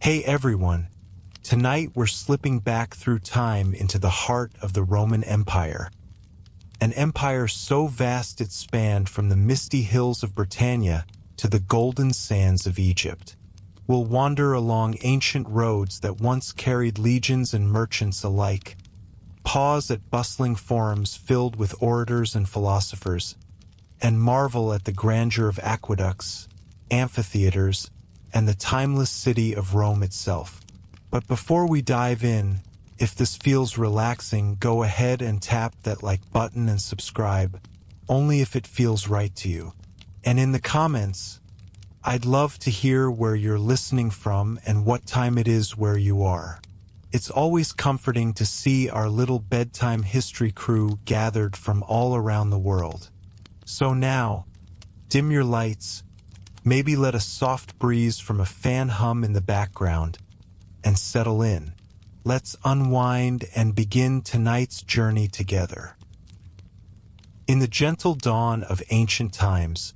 Hey everyone, tonight we're slipping back through time into the heart of the Roman Empire. An empire so vast it spanned from the misty hills of Britannia to the golden sands of Egypt. We'll wander along ancient roads that once carried legions and merchants alike, pause at bustling forums filled with orators and philosophers, and marvel at the grandeur of aqueducts, amphitheaters, and the timeless city of Rome itself. But before we dive in, if this feels relaxing, go ahead and tap that like button and subscribe, only if it feels right to you. And in the comments, I'd love to hear where you're listening from and what time it is where you are. It's always comforting to see our little bedtime history crew gathered from all around the world. So now, dim your lights, maybe let a soft breeze from a fan hum in the background, and settle in. Let's unwind and begin tonight's journey together. In the gentle dawn of ancient times,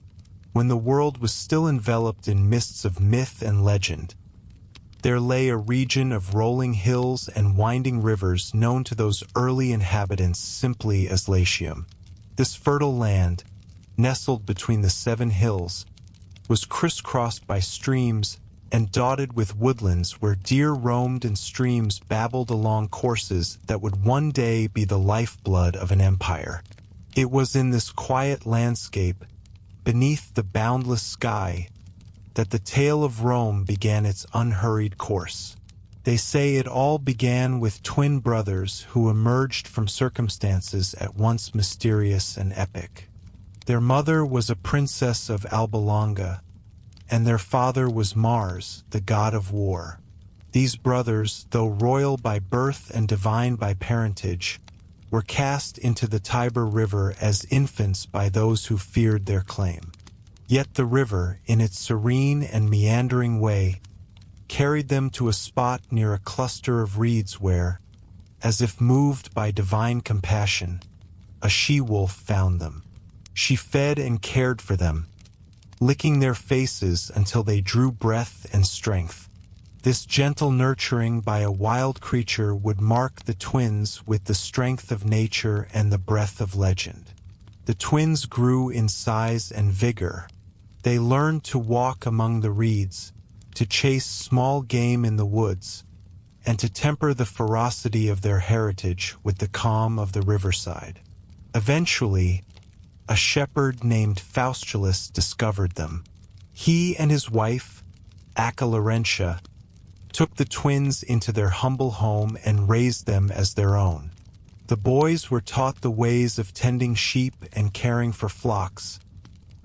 when the world was still enveloped in mists of myth and legend, there lay a region of rolling hills and winding rivers known to those early inhabitants simply as Latium. This fertile land, nestled between the 7 hills, was crisscrossed by streams and dotted with woodlands where deer roamed and streams babbled along courses that would one day be the lifeblood of an empire. It was in this quiet landscape, beneath the boundless sky, that the tale of Rome began its unhurried course. They say it all began with twin brothers who emerged from circumstances at once mysterious and epic. Their mother was a princess of Alba Longa, and their father was Mars, the god of war. These brothers, though royal by birth and divine by parentage, were cast into the Tiber River as infants by those who feared their claim. Yet the river, in its serene and meandering way, carried them to a spot near a cluster of reeds where, as if moved by divine compassion, a she-wolf found them. She fed and cared for them, licking their faces until they drew breath and strength. This gentle nurturing by a wild creature would mark the twins with the strength of nature and the breath of legend. The twins grew in size and vigor. They learned to walk among the reeds, to chase small game in the woods, and to temper the ferocity of their heritage with the calm of the riverside. Eventually, a shepherd named Faustulus discovered them. He and his wife, Laurentia, took the twins into their humble home and raised them as their own. The boys were taught the ways of tending sheep and caring for flocks,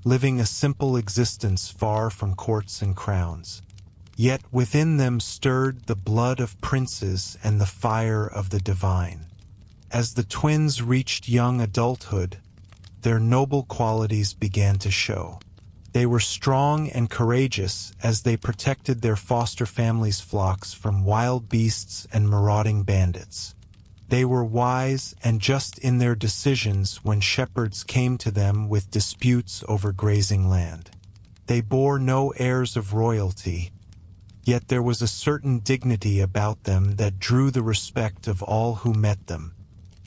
living a simple existence far from courts and crowns. Yet within them stirred the blood of princes and the fire of the divine. As the twins reached young adulthood, their noble qualities began to show. They were strong and courageous as they protected their foster families' flocks from wild beasts and marauding bandits. They were wise and just in their decisions when shepherds came to them with disputes over grazing land. They bore no airs of royalty, yet there was a certain dignity about them that drew the respect of all who met them.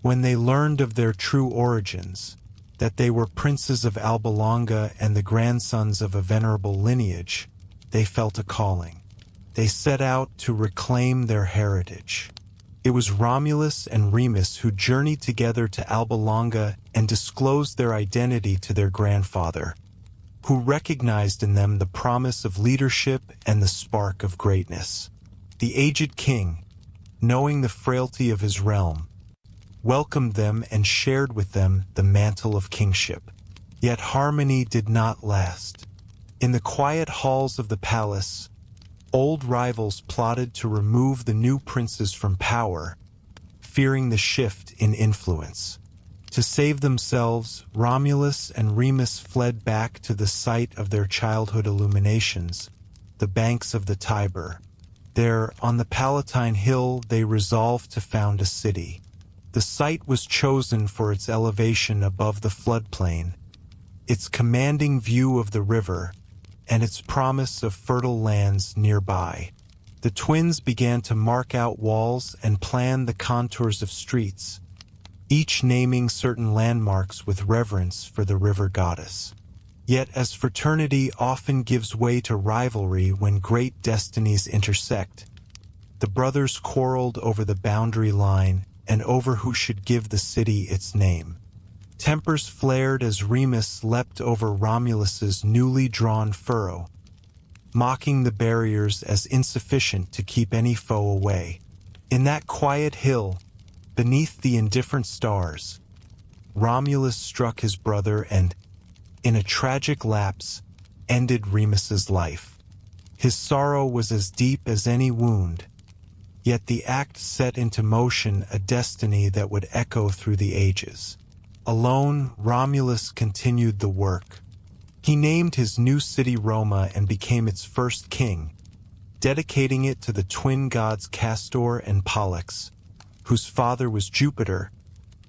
When they learned of their true origins, that they were princes of Alba Longa and the grandsons of a venerable lineage, they felt a calling. They set out to reclaim their heritage. It was Romulus and Remus who journeyed together to Alba Longa and disclosed their identity to their grandfather, who recognized in them the promise of leadership and the spark of greatness. The aged king, knowing the frailty of his realm, welcomed them and shared with them the mantle of kingship. Yet harmony did not last. In the quiet halls of the palace, old rivals plotted to remove the new princes from power, fearing the shift in influence. To save themselves, Romulus and Remus fled back to the site of their childhood illuminations, the banks of the Tiber. There, on the Palatine Hill, they resolved to found a city. The site was chosen for its elevation above the floodplain, its commanding view of the river, and its promise of fertile lands nearby. The twins began to mark out walls and plan the contours of streets, each naming certain landmarks with reverence for the river goddess. Yet as fraternity often gives way to rivalry when great destinies intersect, the brothers quarreled over the boundary line and over who should give the city its name. Tempers flared as Remus leapt over Romulus's newly drawn furrow, mocking the barriers as insufficient to keep any foe away. In that quiet hill, beneath the indifferent stars, Romulus struck his brother and, in a tragic lapse, ended Remus's life. His sorrow was as deep as any wound, yet the act set into motion a destiny that would echo through the ages. Alone, Romulus continued the work. He named his new city Roma and became its first king, dedicating it to the twin gods Castor and Pollux, whose father was Jupiter,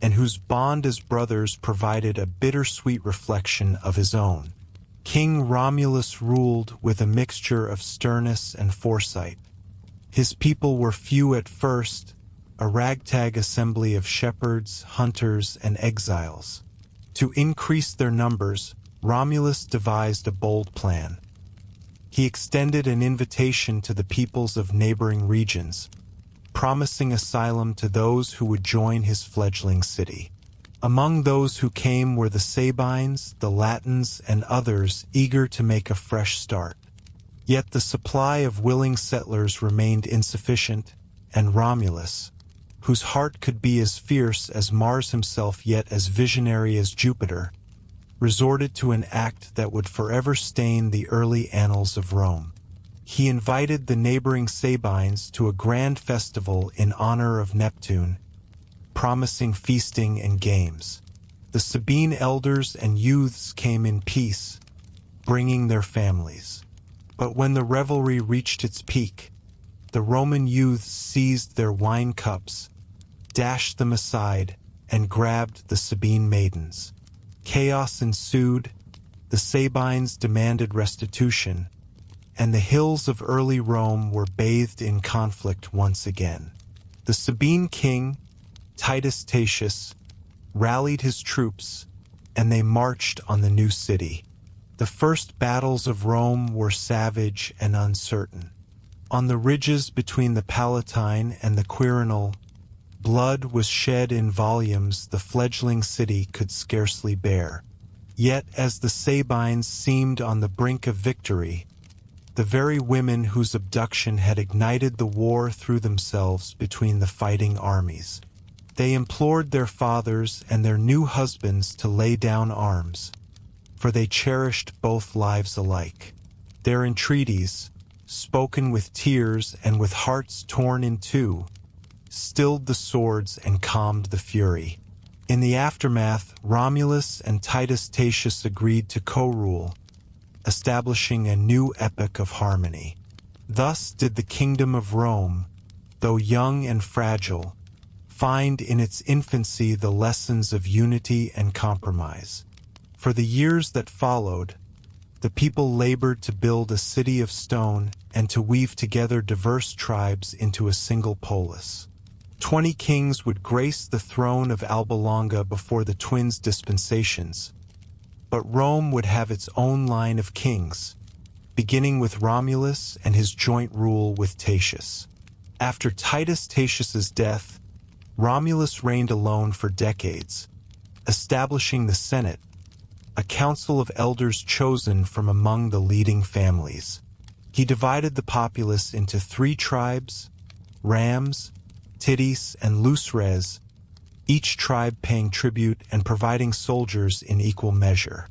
and whose bond as brothers provided a bittersweet reflection of his own. King Romulus ruled with a mixture of sternness and foresight. His people were few at first, a ragtag assembly of shepherds, hunters, and exiles. To increase their numbers, Romulus devised a bold plan. He extended an invitation to the peoples of neighboring regions, promising asylum to those who would join his fledgling city. Among those who came were the Sabines, the Latins, and others eager to make a fresh start. Yet the supply of willing settlers remained insufficient, and Romulus, whose heart could be as fierce as Mars himself yet as visionary as Jupiter, resorted to an act that would forever stain the early annals of Rome. He invited the neighboring Sabines to a grand festival in honor of Neptune, promising feasting and games. The Sabine elders and youths came in peace, bringing their families. But when the revelry reached its peak, the Roman youths seized their wine cups, dashed them aside, and grabbed the Sabine maidens. Chaos ensued, the Sabines demanded restitution, and the hills of early Rome were bathed in conflict once again. The Sabine king, Titus Tatius, rallied his troops, and they marched on the new city. The first battles of Rome were savage and uncertain. On the ridges between the Palatine and the Quirinal, blood was shed in volumes the fledgling city could scarcely bear. Yet as the Sabines seemed on the brink of victory, the very women whose abduction had ignited the war threw themselves between the fighting armies. They implored their fathers and their new husbands to lay down arms, for they cherished both lives alike. Their entreaties, spoken with tears and with hearts torn in two, stilled the swords and calmed the fury. In the aftermath, Romulus and Titus Tatius agreed to co-rule, establishing a new epoch of harmony. Thus did the kingdom of Rome, though young and fragile, find in its infancy the lessons of unity and compromise. For the years that followed, the people labored to build a city of stone and to weave together diverse tribes into a single polis. 20 kings would grace the throne of Alba Longa before the twins' dispensations, but Rome would have its own line of kings, beginning with Romulus and his joint rule with Tatius. After Titus Tatius's death, Romulus reigned alone for decades, establishing the Senate, a council of elders chosen from among the leading families. He divided the populace into 3 tribes, Rams, Titis, and Lusres, each tribe paying tribute and providing soldiers in equal measure.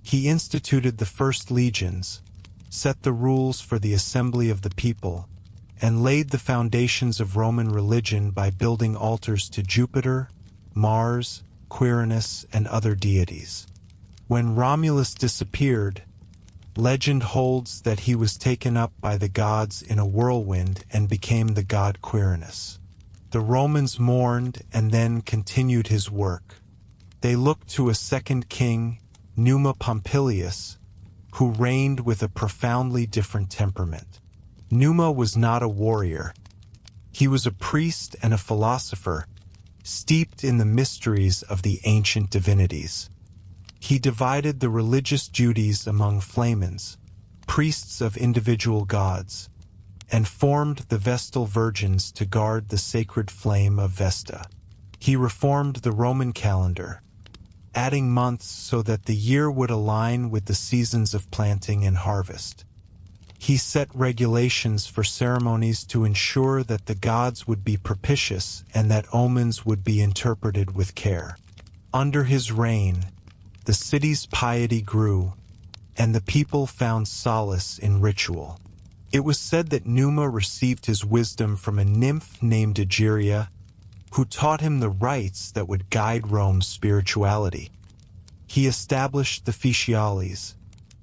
He instituted the first legions, set the rules for the assembly of the people, and laid the foundations of Roman religion by building altars to Jupiter, Mars, Quirinus, and other deities. When Romulus disappeared, legend holds that he was taken up by the gods in a whirlwind and became the god Quirinus. The Romans mourned and then continued his work. They looked to a second king, Numa Pompilius, who reigned with a profoundly different temperament. Numa was not a warrior. He was a priest and a philosopher, steeped in the mysteries of the ancient divinities. He divided the religious duties among flamens, priests of individual gods, and formed the Vestal Virgins to guard the sacred flame of Vesta. He reformed the Roman calendar, adding months so that the year would align with the seasons of planting and harvest. He set regulations for ceremonies to ensure that the gods would be propitious and that omens would be interpreted with care. Under his reign, the city's piety grew, and the people found solace in ritual. It was said that Numa received his wisdom from a nymph named Egeria, who taught him the rites that would guide Rome's spirituality. He established the Officiales,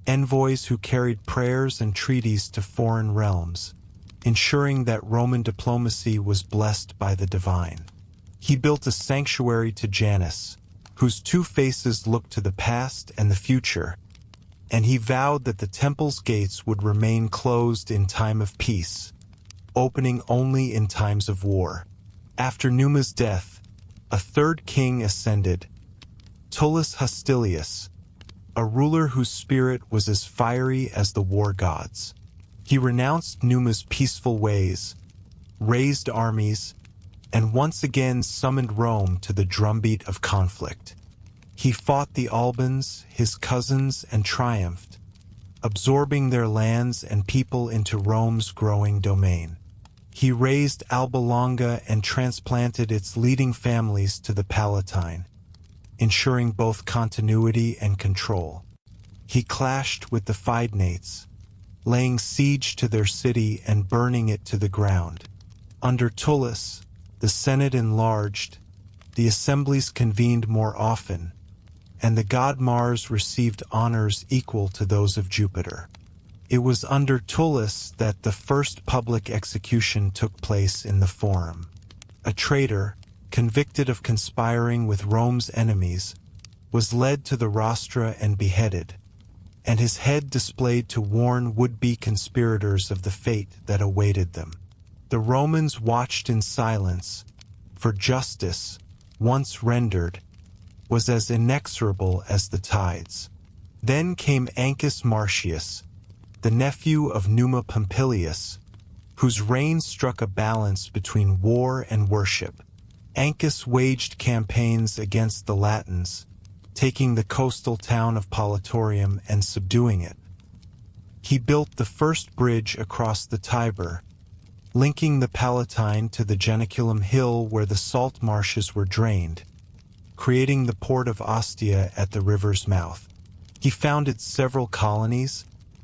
envoys who carried prayers and treaties to foreign realms, ensuring that Roman diplomacy was blessed by the divine. He built a sanctuary to Janus, whose two faces looked to the past and the future, and he vowed that the temple's gates would remain closed in time of peace, opening only in times of war. After Numa's death, a third king ascended, Tullus Hostilius, a ruler whose spirit was as fiery as the war gods. He renounced Numa's peaceful ways, raised armies, and once again summoned Rome to the drumbeat of conflict. He fought the Albans, his cousins, and triumphed, absorbing their lands and people into Rome's growing domain. He razed Alba Longa and transplanted its leading families to the Palatine, ensuring both continuity and control. He clashed with the Fidenates, laying siege to their city and burning it to the ground. Under Tullus, the Senate enlarged, the assemblies convened more often, and the god Mars received honors equal to those of Jupiter. It was under Tullus that the first public execution took place in the Forum. A traitor, convicted of conspiring with Rome's enemies, was led to the rostra and beheaded, and his head displayed to warn would-be conspirators of the fate that awaited them. The Romans watched in silence, for justice, once rendered, was as inexorable as the tides. Then came Ancus Marcius, the nephew of Numa Pompilius, whose reign struck a balance between war and worship. Ancus waged campaigns against the Latins, taking the coastal town of Politorium and subduing it. He built the first bridge across the Tiber, linking the Palatine to the Janiculum Hill where the salt marshes were drained, creating the port of Ostia at the river's mouth. He founded several colonies,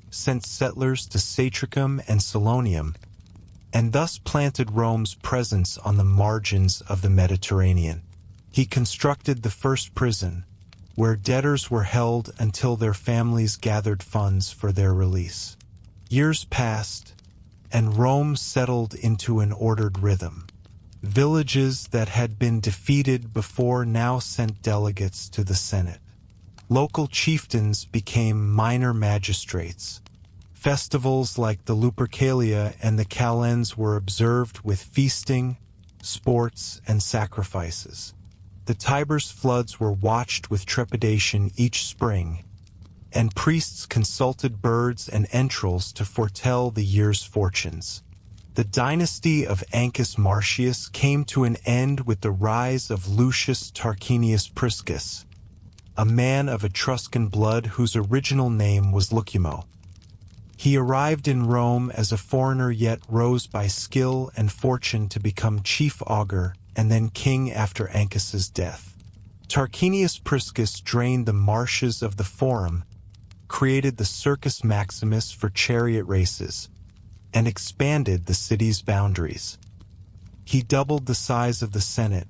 sent settlers to Satricum and Salonium, and thus planted Rome's presence on the margins of the Mediterranean. He constructed the first prison, where debtors were held until their families gathered funds for their release. Years passed, and Rome settled into an ordered rhythm. Villages that had been defeated before now sent delegates to the Senate. Local chieftains became minor magistrates. Festivals like the Lupercalia and the Calends were observed with feasting, sports, and sacrifices. The Tiber's floods were watched with trepidation each spring, and priests consulted birds and entrails to foretell the year's fortunes. The dynasty of Ancus Marcius came to an end with the rise of Lucius Tarquinius Priscus, a man of Etruscan blood whose original name was Lucumo. He arrived in Rome as a foreigner yet rose by skill and fortune to become chief augur and then king after Ancus's death. Tarquinius Priscus drained the marshes of the Forum, created the Circus Maximus for chariot races, and expanded the city's boundaries. He doubled the size of the Senate,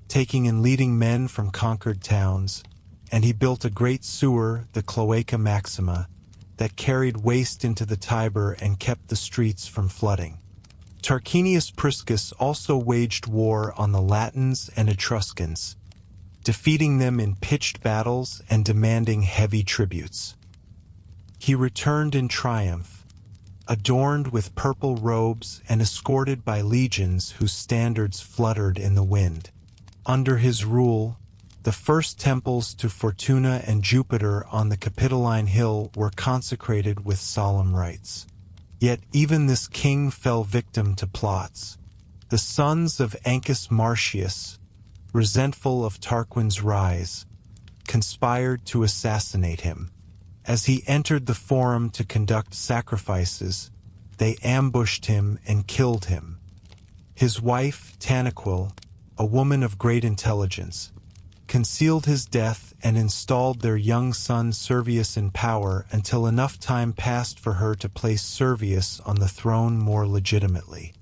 taking in leading men from conquered towns, and he built a great sewer, the Cloaca Maxima, that carried waste into the Tiber and kept the streets from flooding. Tarquinius Priscus also waged war on the Latins and Etruscans, defeating them in pitched battles and demanding heavy tributes. He returned in triumph, adorned with purple robes and escorted by legions whose standards fluttered in the wind. Under his rule, the first temples to Fortuna and Jupiter on the Capitoline Hill were consecrated with solemn rites. Yet even this king fell victim to plots. The sons of Ancus Marcius, resentful of Tarquin's rise, conspired to assassinate him. As he entered the forum to conduct sacrifices, they ambushed him and killed him. His wife, Tranquil, a woman of great intelligence, concealed his death and installed their young son Servius in power until enough time passed for her to place Servius on the throne more legitimately.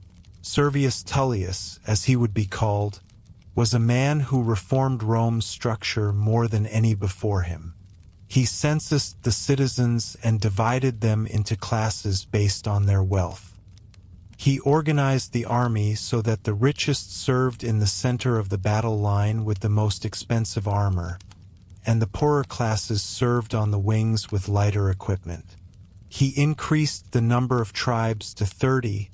Servius Tullius, as he would be called, was a man who reformed Rome's structure more than any before him. He censused the citizens and divided them into classes based on their wealth. He organized the army so that the richest served in the center of the battle line with the most expensive armor, and the poorer classes served on the wings with lighter equipment. He increased the number of tribes to 30,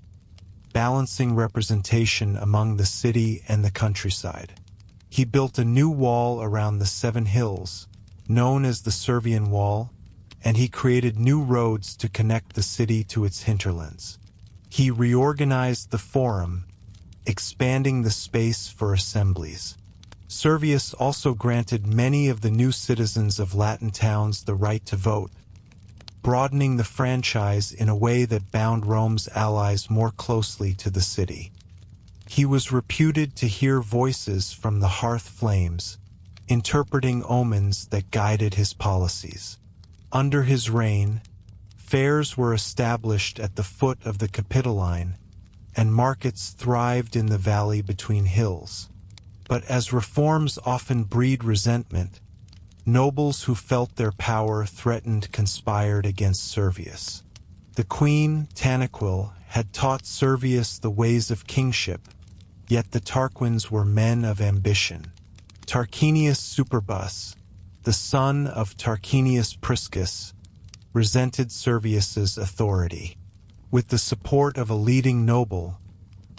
balancing representation among the city and the countryside. He built a new wall around the 7 hills, known as the Servian Wall, and he created new roads to connect the city to its hinterlands. He reorganized the forum, expanding the space for assemblies. Servius also granted many of the new citizens of Latin towns the right to vote, broadening the franchise in a way that bound Rome's allies more closely to the city. He was reputed to hear voices from the hearth flames, interpreting omens that guided his policies. Under his reign, fairs were established at the foot of the Capitoline, and markets thrived in the valley between hills. But as reforms often breed resentment, nobles who felt their power threatened conspired against Servius. The queen, Tranquil, had taught Servius the ways of kingship, yet the Tarquins were men of ambition. Tarquinius Superbus, the son of Tarquinius Priscus, resented Servius's authority. With the support of a leading noble,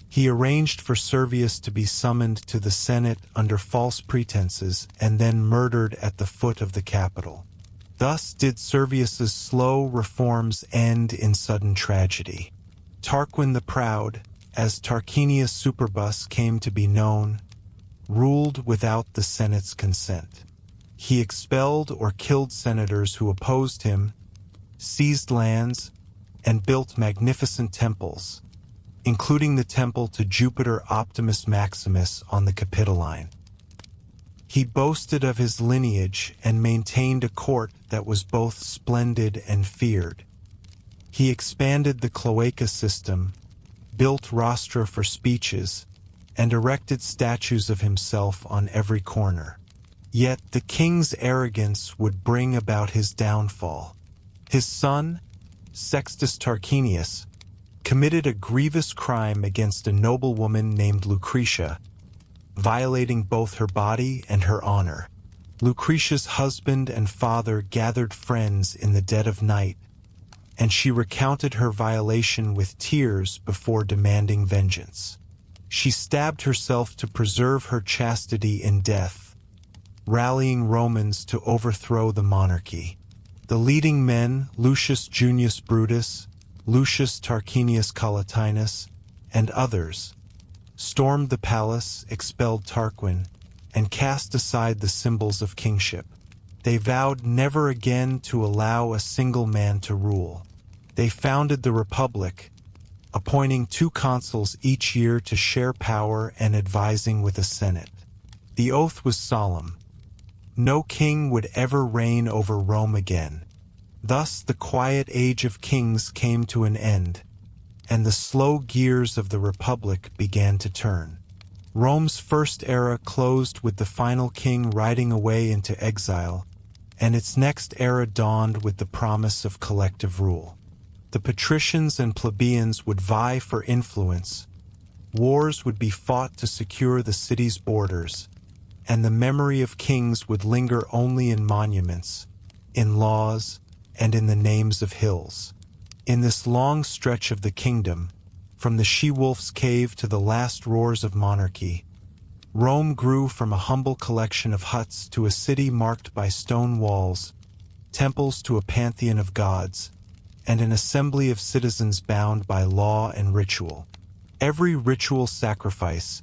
he arranged for Servius to be summoned to the Senate under false pretenses and then murdered at the foot of the Capitol. Thus did Servius's slow reforms end in sudden tragedy. Tarquin the Proud, as Tarquinius Superbus came to be known, ruled without the Senate's consent. He expelled or killed senators who opposed him, seized lands, and built magnificent temples, including the temple to Jupiter Optimus Maximus on the Capitoline. He boasted of his lineage and maintained a court that was both splendid and feared. He expanded the cloaca system, built rostra for speeches, and erected statues of himself on every corner. Yet the king's arrogance would bring about his downfall. His son, Sextus Tarquinius, committed a grievous crime against a noblewoman named Lucretia, violating both her body and her honor. Lucretia's husband and father gathered friends in the dead of night, and she recounted her violation with tears before demanding vengeance. She stabbed herself to preserve her chastity in death, rallying Romans to overthrow the monarchy. The leading men, Lucius Junius Brutus, Lucius Tarquinius Collatinus, and others, stormed the palace, expelled Tarquin, and cast aside the symbols of kingship. They vowed never again to allow a single man to rule. They founded the Republic, appointing 2 consuls each year to share power and advising with a senate. The oath was solemn. No king would ever reign over Rome again. Thus the quiet age of kings came to an end, and the slow gears of the Republic began to turn. Rome's first era closed with the final king riding away into exile, and its next era dawned with the promise of collective rule. The patricians and plebeians would vie for influence, wars would be fought to secure the city's borders, and the memory of kings would linger only in monuments, in laws, and in the names of hills. In this long stretch of the kingdom, from the she-wolf's cave to the last roars of monarchy, Rome grew from a humble collection of huts to a city marked by stone walls, temples to a pantheon of gods, and an assembly of citizens bound by law and ritual. Every ritual sacrifice,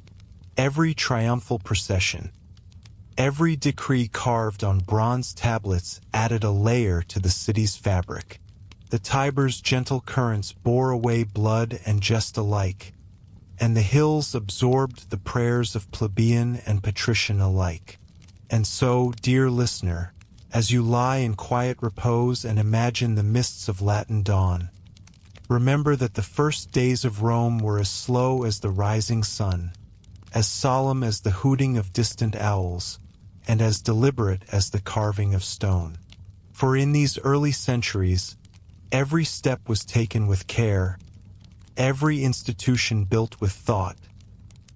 every triumphal procession, every decree carved on bronze tablets added a layer to the city's fabric. The Tiber's gentle currents bore away blood and jest alike, and the hills absorbed the prayers of plebeian and patrician alike. And so, dear listener, as you lie in quiet repose and imagine the mists of Latin dawn, remember that the first days of Rome were as slow as the rising sun, as solemn as the hooting of distant owls, and as deliberate as the carving of stone. For in these early centuries, every step was taken with care, every institution built with thought,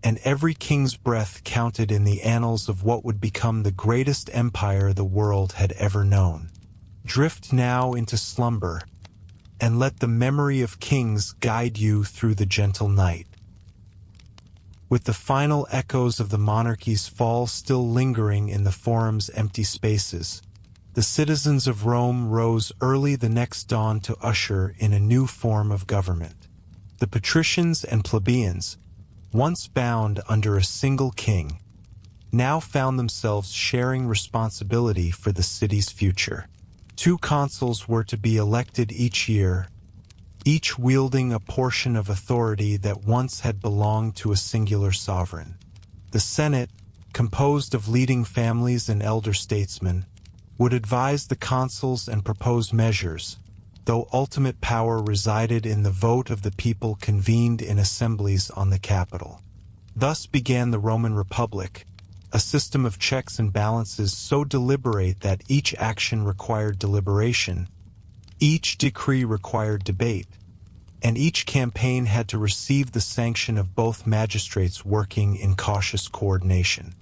and every king's breath counted in the annals of what would become the greatest empire the world had ever known. Drift now into slumber, and let the memory of kings guide you through the gentle night. With the final echoes of the monarchy's fall still lingering in the forum's empty spaces, the citizens of Rome rose early the next dawn to usher in a new form of government. The patricians and plebeians, once bound under a single king, now found themselves sharing responsibility for the city's future. 2 consuls were to be elected each year, each wielding a portion of authority that once had belonged to a singular sovereign. The Senate, composed of leading families and elder statesmen, would advise the consuls and propose measures, though ultimate power resided in the vote of the people convened in assemblies on the Capitol. Thus began the Roman Republic, a system of checks and balances so deliberate that each action required deliberation, each decree required debate, and each campaign had to receive the sanction of both magistrates working in cautious coordination.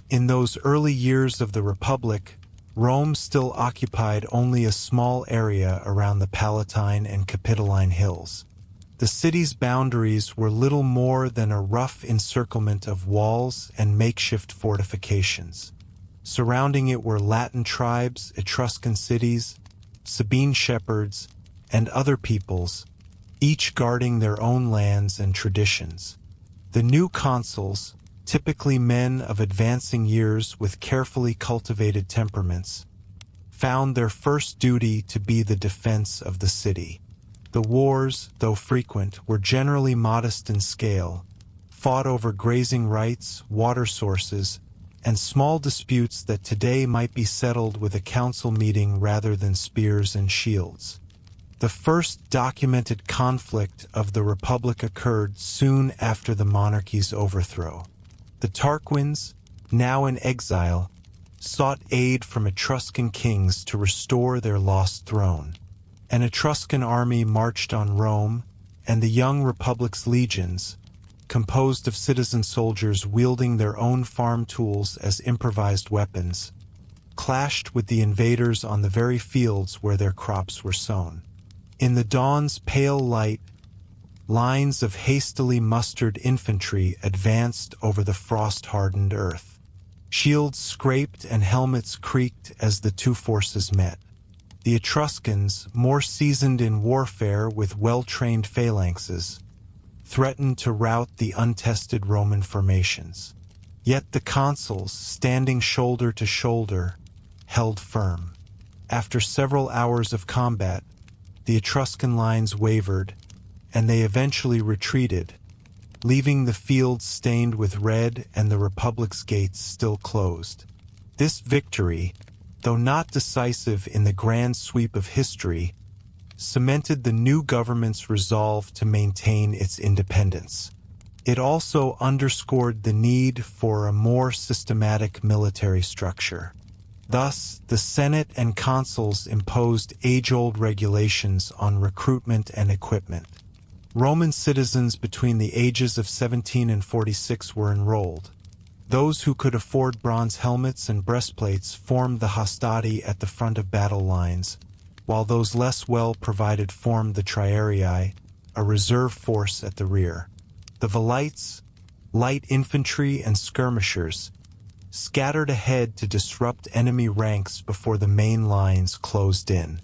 In those early years of the Republic, Rome still occupied only a small area around the Palatine and Capitoline hills. The city's boundaries were little more than a rough encirclement of walls and makeshift fortifications. Surrounding it were Latin tribes, Etruscan cities, Sabine shepherds, and other peoples, each guarding their own lands and traditions. The new consuls, typically men of advancing years with carefully cultivated temperaments, found their first duty to be the defense of the city. The wars, though frequent, were generally modest in scale, fought over grazing rights, water sources, and small disputes that today might be settled with a council meeting rather than spears and shields. The first documented conflict of the Republic occurred soon after the monarchy's overthrow. The Tarquins, now in exile, sought aid from Etruscan kings to restore their lost throne. An Etruscan army marched on Rome, and the young Republic's legions, composed of citizen soldiers wielding their own farm tools as improvised weapons, clashed with the invaders on the very fields where their crops were sown. In the dawn's pale light, lines of hastily mustered infantry advanced over the frost-hardened earth. Shields scraped and helmets creaked as the two forces met. The Etruscans, more seasoned in warfare with well-trained phalanxes, threatened to rout the untested Roman formations. Yet the consuls, standing shoulder to shoulder, held firm. After several hours of combat, the Etruscan lines wavered, and they eventually retreated, leaving the fields stained with red and the Republic's gates still closed. This victory, though not decisive in the grand sweep of history, cemented the new government's resolve to maintain its independence. It also underscored the need for a more systematic military structure. Thus, the Senate and consuls imposed age-old regulations on recruitment and equipment. Roman citizens between the ages of 17 and 46 were enrolled. Those who could afford bronze helmets and breastplates formed the hastati at the front of battle lines, while those less well provided formed the triarii, a reserve force at the rear. The velites, light infantry and skirmishers, scattered ahead to disrupt enemy ranks before the main lines closed in.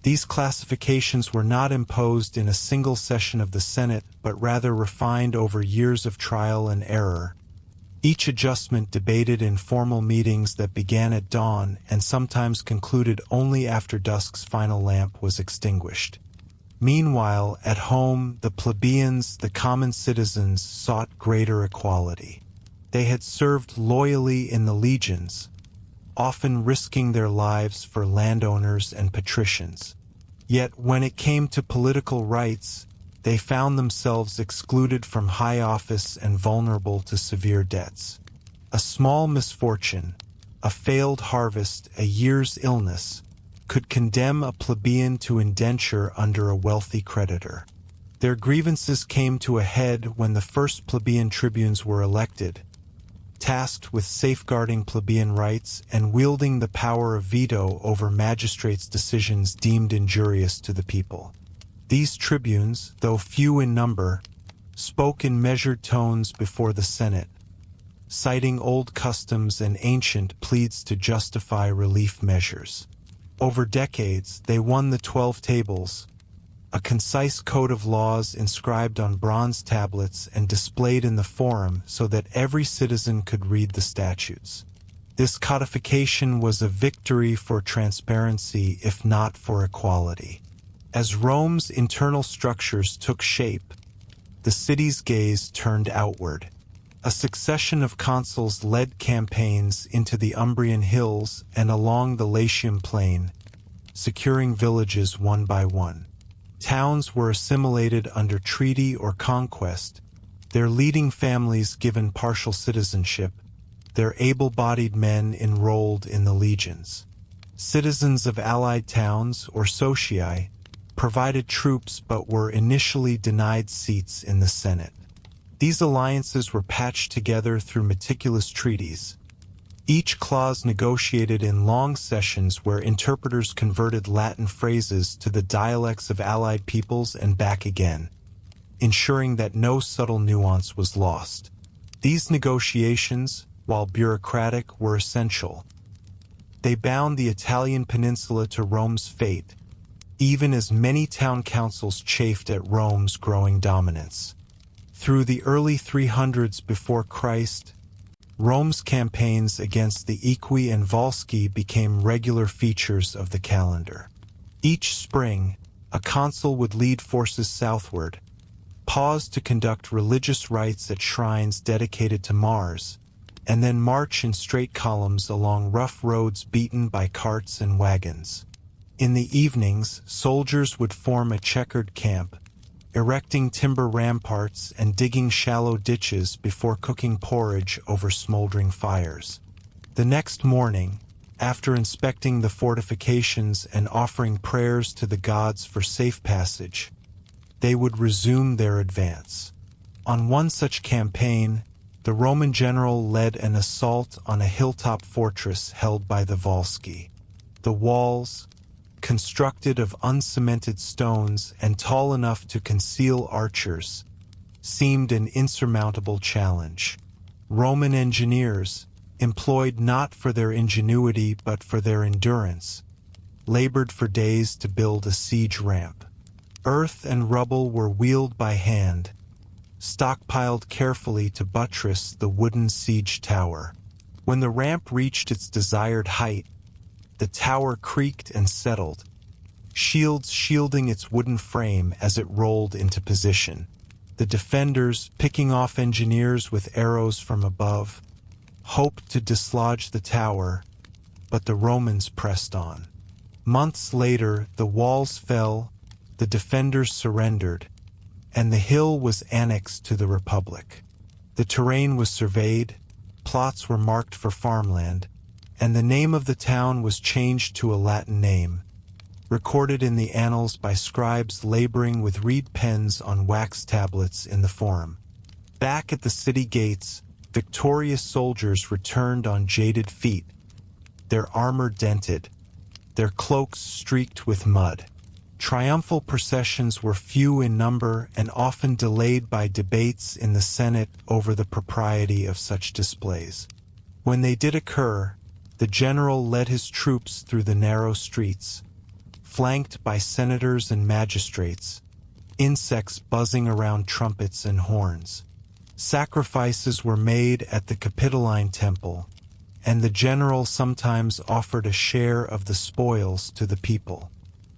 These classifications were not imposed in a single session of the Senate, but rather refined over years of trial and error, each adjustment debated in formal meetings that began at dawn and sometimes concluded only after dusk's final lamp was extinguished. Meanwhile, at home, the plebeians, the common citizens, sought greater equality. They had served loyally in the legions, often risking their lives for landowners and patricians. Yet when it came to political rights, they found themselves excluded from high office and vulnerable to severe debts. A small misfortune, a failed harvest, a year's illness, could condemn a plebeian to indenture under a wealthy creditor. Their grievances came to a head when the first plebeian tribunes were elected, tasked with safeguarding plebeian rights and wielding the power of veto over magistrates' decisions deemed injurious to the people. These tribunes, though few in number, spoke in measured tones before the Senate, citing old customs and ancient pleas to justify relief measures. Over decades, they won the 12 Tables, a concise code of laws inscribed on bronze tablets and displayed in the forum so that every citizen could read the statutes. This codification was a victory for transparency, if not for equality. As Rome's internal structures took shape, the city's gaze turned outward. A succession of consuls led campaigns into the Umbrian hills and along the Latium plain, securing villages one by one. Towns were assimilated under treaty or conquest, their leading families given partial citizenship, their able-bodied men enrolled in the legions. Citizens of allied towns, or socii, provided troops but were initially denied seats in the Senate. These alliances were patched together through meticulous treaties, each clause negotiated in long sessions where interpreters converted Latin phrases to the dialects of allied peoples and back again, ensuring that no subtle nuance was lost. These negotiations, while bureaucratic, were essential. They bound the Italian peninsula to Rome's fate, even as many town councils chafed at Rome's growing dominance. Through the early 300s before Christ, Rome's campaigns against the Equi and Volsci became regular features of the calendar. Each spring, a consul would lead forces southward, pause to conduct religious rites at shrines dedicated to Mars, and then march in straight columns along rough roads beaten by carts and wagons. In the evenings, soldiers would form a checkered camp, erecting timber ramparts and digging shallow ditches before cooking porridge over smoldering fires. The next morning, after inspecting the fortifications and offering prayers to the gods for safe passage, they would resume their advance. On one such campaign, the Roman general led an assault on a hilltop fortress held by the Volsci. The walls, constructed of uncemented stones and tall enough to conceal archers, seemed an insurmountable challenge. Roman engineers, employed not for their ingenuity but for their endurance, labored for days to build a siege ramp. Earth and rubble were wheeled by hand, stockpiled carefully to buttress the wooden siege tower. When the ramp reached its desired height, the tower creaked and settled, shields shielding its wooden frame as it rolled into position. The defenders, picking off engineers with arrows from above, hoped to dislodge the tower, but the Romans pressed on. Months later, the walls fell, the defenders surrendered, and the hill was annexed to the Republic. The terrain was surveyed, plots were marked for farmland, and the name of the town was changed to a Latin name, recorded in the annals by scribes laboring with reed pens on wax tablets in the Forum. Back at the city gates, victorious soldiers returned on jaded feet, their armor dented, their cloaks streaked with mud. Triumphal processions were few in number and often delayed by debates in the Senate over the propriety of such displays. When they did occur, the general led his troops through the narrow streets, flanked by senators and magistrates, insects buzzing around trumpets and horns. Sacrifices were made at the Capitoline Temple, and the general sometimes offered a share of the spoils to the people.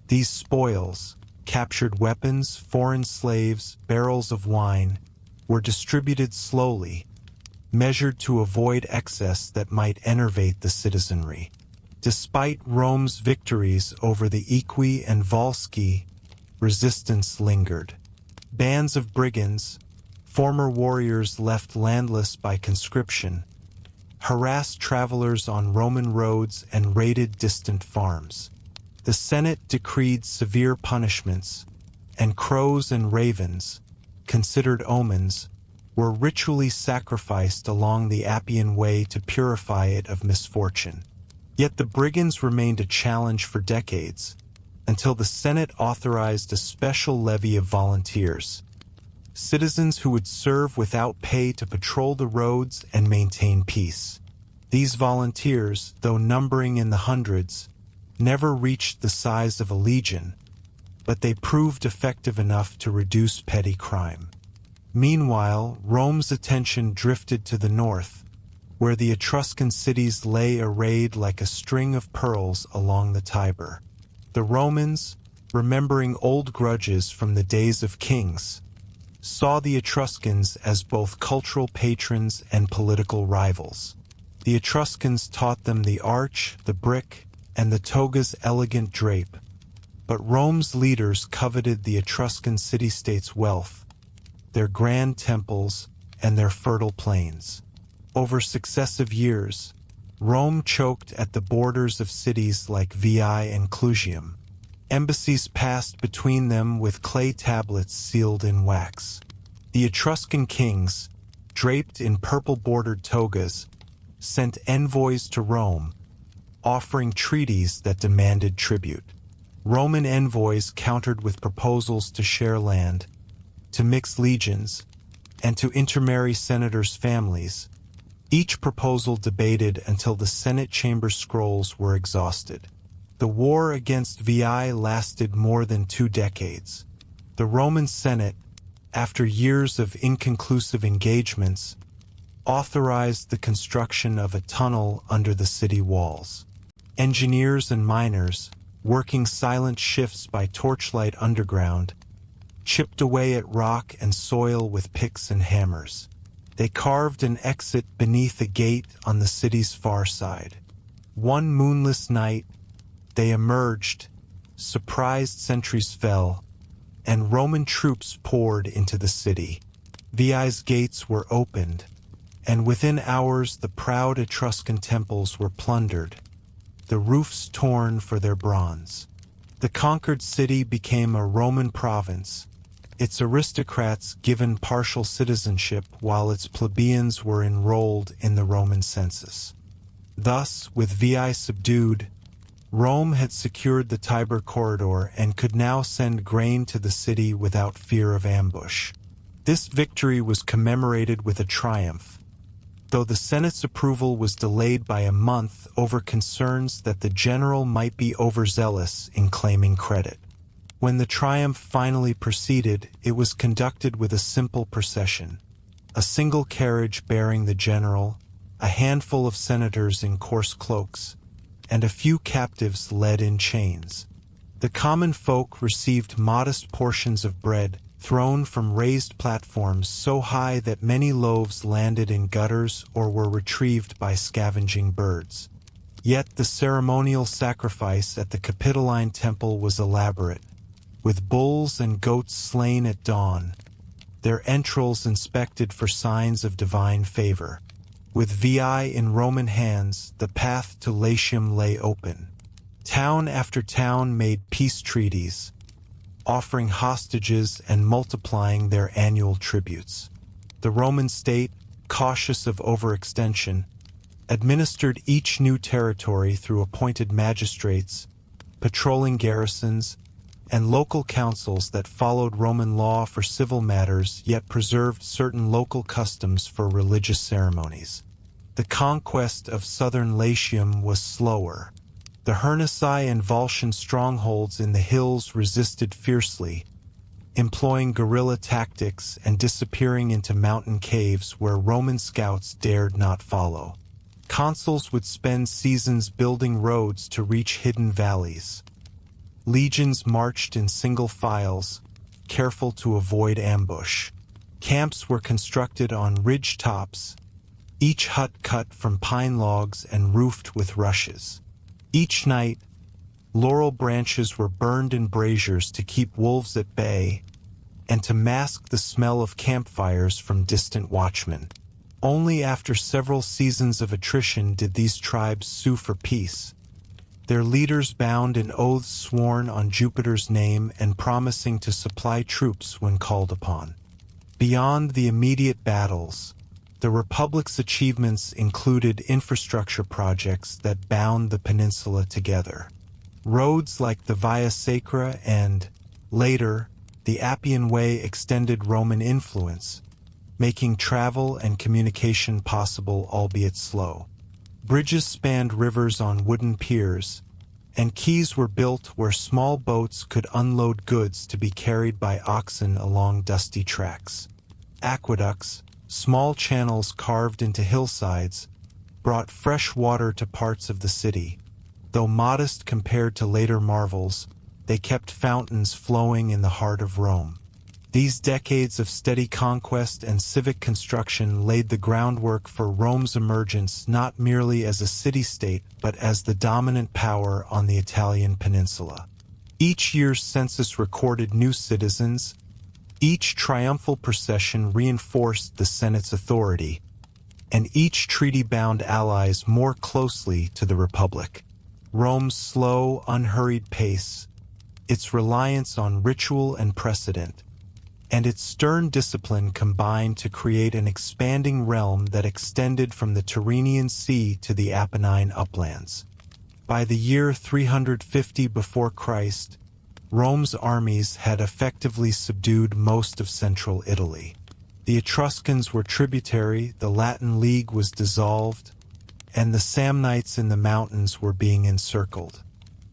These spoils, captured weapons, foreign slaves, barrels of wine, were distributed slowly, measured to avoid excess that might enervate the citizenry. Despite Rome's victories over the Equi and Volsci, resistance lingered. Bands of brigands, former warriors left landless by conscription, harassed travelers on Roman roads and raided distant farms. The Senate decreed severe punishments, and crows and ravens, considered omens, were ritually sacrificed along the Appian Way to purify it of misfortune. Yet the brigands remained a challenge for decades, until the Senate authorized a special levy of volunteers, citizens who would serve without pay to patrol the roads and maintain peace. These volunteers, though numbering in the hundreds, never reached the size of a legion, but they proved effective enough to reduce petty crime. Meanwhile, Rome's attention drifted to the north, where the Etruscan cities lay arrayed like a string of pearls along the Tiber. The Romans, remembering old grudges from the days of kings, saw the Etruscans as both cultural patrons and political rivals. The Etruscans taught them the arch, the brick, and the toga's elegant drape, but Rome's leaders coveted the Etruscan city-states' wealth, their grand temples, and their fertile plains. Over successive years, Rome choked at the borders of cities like Veii and Clusium. Embassies passed between them with clay tablets sealed in wax. The Etruscan kings, draped in purple-bordered togas, sent envoys to Rome, offering treaties that demanded tribute. Roman envoys countered with proposals to share land, to mix legions, and to intermarry senators' families, each proposal debated until the Senate chamber scrolls were exhausted. The war against Veii lasted more than 2 decades. The Roman Senate, after years of inconclusive engagements, authorized the construction of a tunnel under the city walls. Engineers and miners, working silent shifts by torchlight underground, chipped away at rock and soil with picks and hammers. They carved an exit beneath a gate on the city's far side. One moonless night, they emerged, surprised sentries fell, and Roman troops poured into the city. Veii's gates were opened, and within hours the proud Etruscan temples were plundered, the roofs torn for their bronze. The conquered city became a Roman province, its aristocrats given partial citizenship while its plebeians were enrolled in the Roman census. Thus, with Veii subdued, Rome had secured the Tiber corridor and could now send grain to the city without fear of ambush. This victory was commemorated with a triumph, though the Senate's approval was delayed by a month over concerns that the general might be overzealous in claiming credit. When the triumph finally proceeded, it was conducted with a simple procession, a single carriage bearing the general, a handful of senators in coarse cloaks, and a few captives led in chains. The common folk received modest portions of bread, thrown from raised platforms so high that many loaves landed in gutters or were retrieved by scavenging birds. Yet the ceremonial sacrifice at the Capitoline Temple was elaborate, with bulls and goats slain at dawn, their entrails inspected for signs of divine favor. With Veii in Roman hands, the path to Latium lay open. Town after town made peace treaties, offering hostages and multiplying their annual tributes. The Roman state, cautious of overextension, administered each new territory through appointed magistrates, patrolling garrisons, and local councils that followed Roman law for civil matters yet preserved certain local customs for religious ceremonies. The conquest of southern Latium was slower. The Hernici and Volscian strongholds in the hills resisted fiercely, employing guerrilla tactics and disappearing into mountain caves where Roman scouts dared not follow. Consuls would spend seasons building roads to reach hidden valleys. Legions marched in single files, careful to avoid ambush. Camps were constructed on ridge tops, each hut cut from pine logs and roofed with rushes. Each night, laurel branches were burned in braziers to keep wolves at bay and to mask the smell of campfires from distant watchmen. Only after several seasons of attrition did these tribes sue for peace, their leaders bound in oaths sworn on Jupiter's name and promising to supply troops when called upon. Beyond the immediate battles, the Republic's achievements included infrastructure projects that bound the peninsula together. Roads like the Via Sacra and, later, the Appian Way extended Roman influence, making travel and communication possible, albeit slow. Bridges spanned rivers on wooden piers, and quays were built where small boats could unload goods to be carried by oxen along dusty tracks. Aqueducts, small channels carved into hillsides, brought fresh water to parts of the city. Though modest compared to later marvels, they kept fountains flowing in the heart of Rome. These decades of steady conquest and civic construction laid the groundwork for Rome's emergence not merely as a city-state but as the dominant power on the Italian peninsula. Each year's census recorded new citizens. Each triumphal procession reinforced the Senate's authority, and each treaty bound allies more closely to the Republic. Rome's slow, unhurried pace, its reliance on ritual and precedent, and its stern discipline combined to create an expanding realm that extended from the Tyrrhenian Sea to the Apennine uplands. By the year 350 before Christ, Rome's armies had effectively subdued most of central Italy. The Etruscans were tributary, the Latin League was dissolved, and the Samnites in the mountains were being encircled.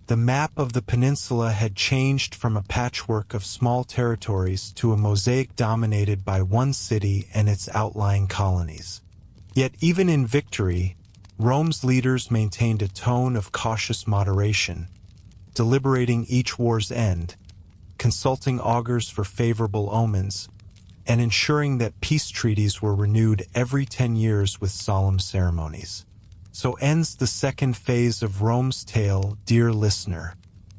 The map of the peninsula had changed from a patchwork of small territories to a mosaic dominated by one city and its outlying colonies. Yet even in victory, Rome's leaders maintained a tone of cautious moderation, deliberating each war's end, consulting augurs for favorable omens, and ensuring that peace treaties were renewed every 10 years with solemn ceremonies. So ends the second phase of Rome's tale, dear listener.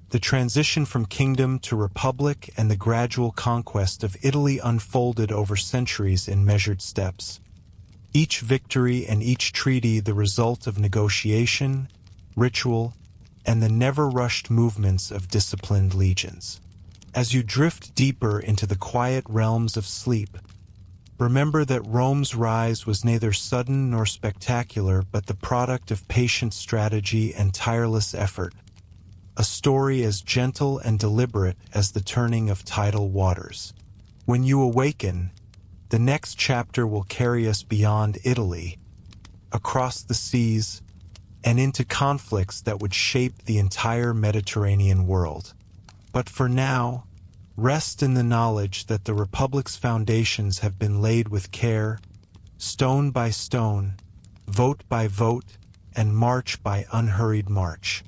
The transition from kingdom to republic and the gradual conquest of Italy unfolded over centuries in measured steps. Each victory and each treaty the result of negotiation, ritual, and the never-rushed movements of disciplined legions. As you drift deeper into the quiet realms of sleep, remember that Rome's rise was neither sudden nor spectacular but the product of patient strategy and tireless effort, a story as gentle and deliberate as the turning of tidal waters. When you awaken, the next chapter will carry us beyond Italy, across the seas, and into conflicts that would shape the entire Mediterranean world. But for now, rest in the knowledge that the Republic's foundations have been laid with care, stone by stone, vote by vote, and march by unhurried march.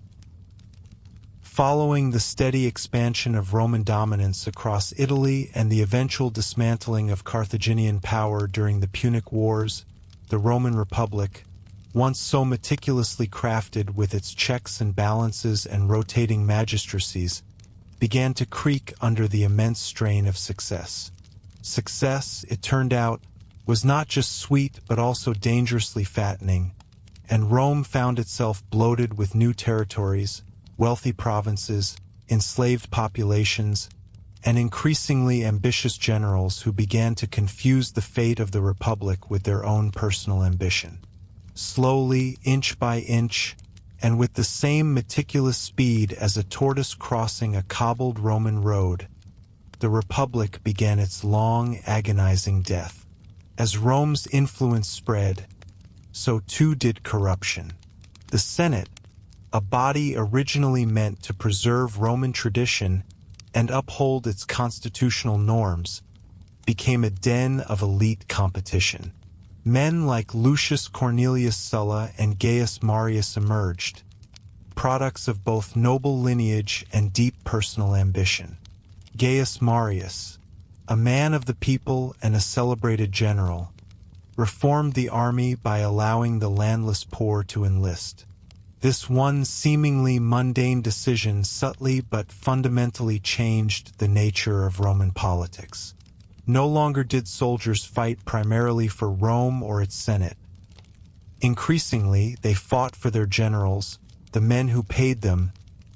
Following the steady expansion of Roman dominance across Italy and the eventual dismantling of Carthaginian power during the Punic Wars, the Roman Republic, once so meticulously crafted with its checks and balances and rotating magistracies, began to creak under the immense strain of success. Success, it turned out, was not just sweet but also dangerously fattening, and Rome found itself bloated with new territories, wealthy provinces, enslaved populations, and increasingly ambitious generals who began to confuse the fate of the Republic with their own personal ambition. Slowly, inch by inch, and with the same meticulous speed as a tortoise crossing a cobbled Roman road, the Republic began its long, agonizing death. As Rome's influence spread, so too did corruption. The Senate, a body originally meant to preserve Roman tradition and uphold its constitutional norms, became a den of elite competition. Men like Lucius Cornelius Sulla and Gaius Marius emerged, products of both noble lineage and deep personal ambition. Gaius Marius, a man of the people and a celebrated general, reformed the army by allowing the landless poor to enlist. This one seemingly mundane decision subtly but fundamentally changed the nature of Roman politics. No longer did soldiers fight primarily for Rome or its Senate. Increasingly, they fought for their generals, the men who paid them,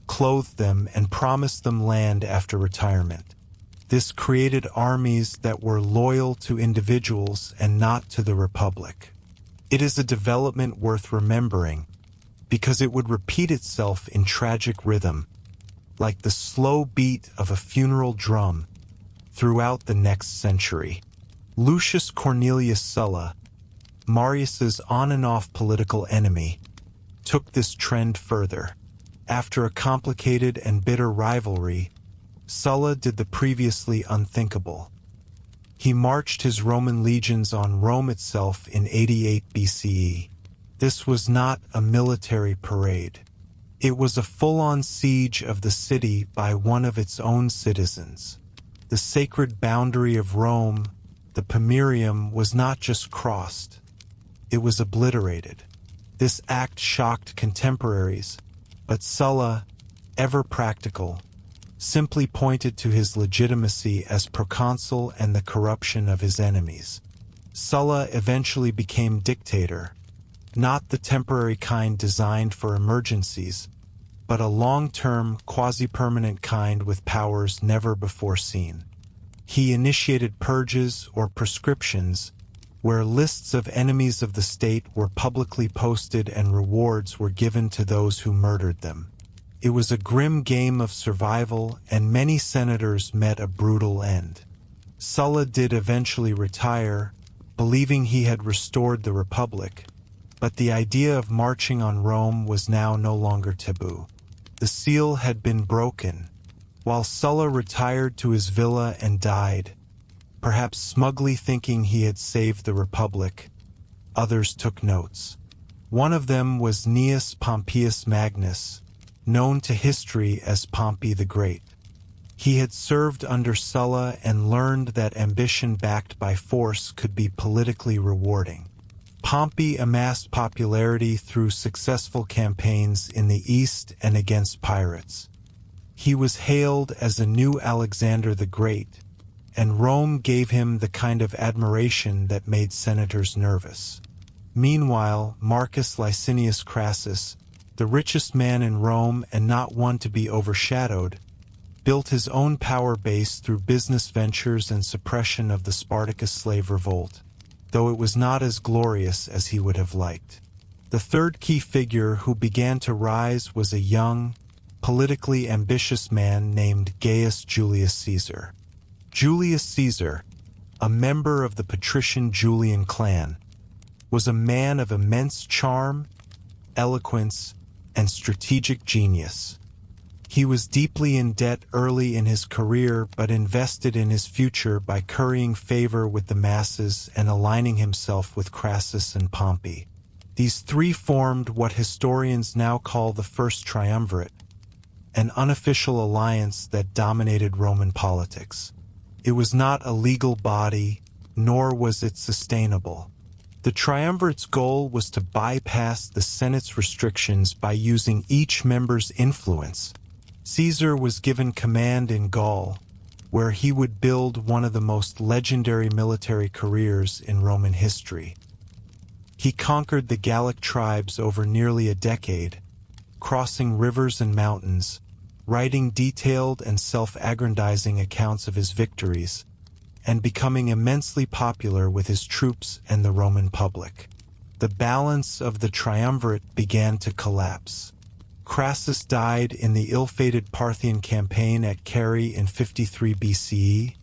clothed them, and promised them land after retirement. This created armies that were loyal to individuals and not to the Republic. It is a development worth remembering, because it would repeat itself in tragic rhythm, like the slow beat of a funeral drum, throughout the next century. Lucius Cornelius Sulla, Marius's on-and-off political enemy, took this trend further. After a complicated and bitter rivalry, Sulla did the previously unthinkable. He marched his Roman legions on Rome itself in 88 BCE. This was not a military parade. It was a full-on siege of the city by one of its own citizens. The sacred boundary of Rome, the Pomerium, was not just crossed, it was obliterated. This act shocked contemporaries, but Sulla, ever practical, simply pointed to his legitimacy as proconsul and the corruption of his enemies. Sulla eventually became dictator, not the temporary kind designed for emergencies, but a long-term, quasi-permanent kind with powers never before seen. He initiated purges or proscriptions, where lists of enemies of the state were publicly posted and rewards were given to those who murdered them. It was a grim game of survival, and many senators met a brutal end. Sulla did eventually retire, believing he had restored the Republic, but the idea of marching on Rome was now no longer taboo. The seal had been broken. While Sulla retired to his villa and died, perhaps smugly thinking he had saved the Republic, others took notes. One of them was Gnaeus Pompeius Magnus, known to history as Pompey the Great. He had served under Sulla and learned that ambition backed by force could be politically rewarding. Pompey amassed popularity through successful campaigns in the East and against pirates. He was hailed as a new Alexander the Great, and Rome gave him the kind of admiration that made senators nervous. Meanwhile, Marcus Licinius Crassus, the richest man in Rome and not one to be overshadowed, built his own power base through business ventures and suppression of the Spartacus slave revolt, though it was not as glorious as he would have liked. The third key figure who began to rise was a young, politically ambitious man named Gaius Julius Caesar. Julius Caesar, a member of the patrician Julian clan, was a man of immense charm, eloquence, and strategic genius. He was deeply in debt early in his career but invested in his future by currying favor with the masses and aligning himself with Crassus and Pompey. These three formed what historians now call the First Triumvirate, an unofficial alliance that dominated Roman politics. It was not a legal body, nor was it sustainable. The Triumvirate's goal was to bypass the Senate's restrictions by using each member's influence. Caesar was given command in Gaul, where he would build one of the most legendary military careers in Roman history. He conquered the Gallic tribes over nearly a decade, crossing rivers and mountains, writing detailed and self-aggrandizing accounts of his victories, and becoming immensely popular with his troops and the Roman public. The balance of the triumvirate began to collapse. Crassus died in the ill-fated Parthian campaign at Carrhae in 53 BCE,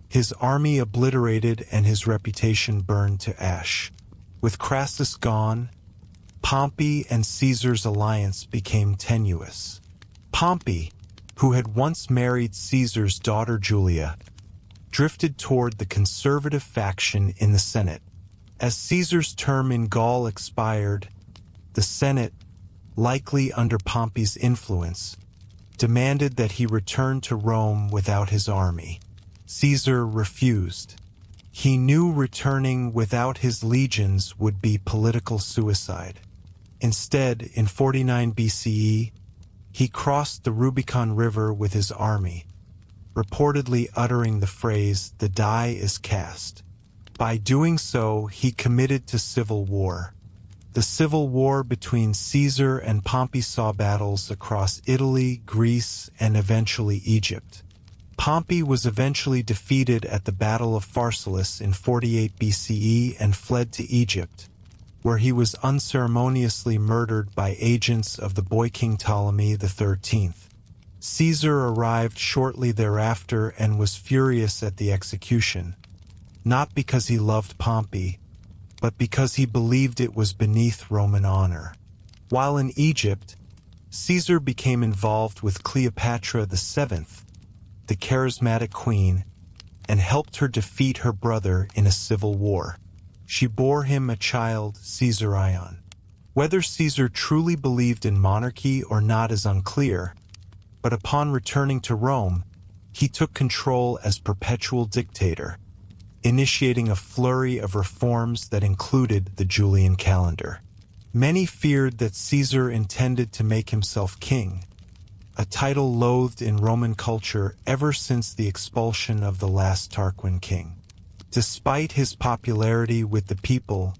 his army obliterated and his reputation burned to ash. With Crassus gone, Pompey and Caesar's alliance became tenuous. Pompey, who had once married Caesar's daughter Julia, drifted toward the conservative faction in the Senate. As Caesar's term in Gaul expired, the Senate, likely under Pompey's influence, demanded that he return to Rome without his army. Caesar refused. He knew returning without his legions would be political suicide. Instead, in 49 BCE, he crossed the Rubicon River with his army, reportedly uttering the phrase, "The die is cast." By doing so, he committed to civil war. The civil war between Caesar and Pompey saw battles across Italy, Greece, and eventually Egypt. Pompey was eventually defeated at the Battle of Pharsalus in 48 BCE and fled to Egypt, where he was unceremoniously murdered by agents of the boy king Ptolemy XIII. Caesar arrived shortly thereafter and was furious at the execution, not because he loved Pompey, but because he believed it was beneath Roman honor. While in Egypt, Caesar became involved with Cleopatra VII, the charismatic queen, and helped her defeat her brother in a civil war. She bore him a child, Caesarion. Whether Caesar truly believed in monarchy or not is unclear, but upon returning to Rome, he took control as perpetual dictator, initiating a flurry of reforms that included the Julian calendar. Many feared that Caesar intended to make himself king, a title loathed in Roman culture ever since the expulsion of the last Tarquin king. Despite his popularity with the people,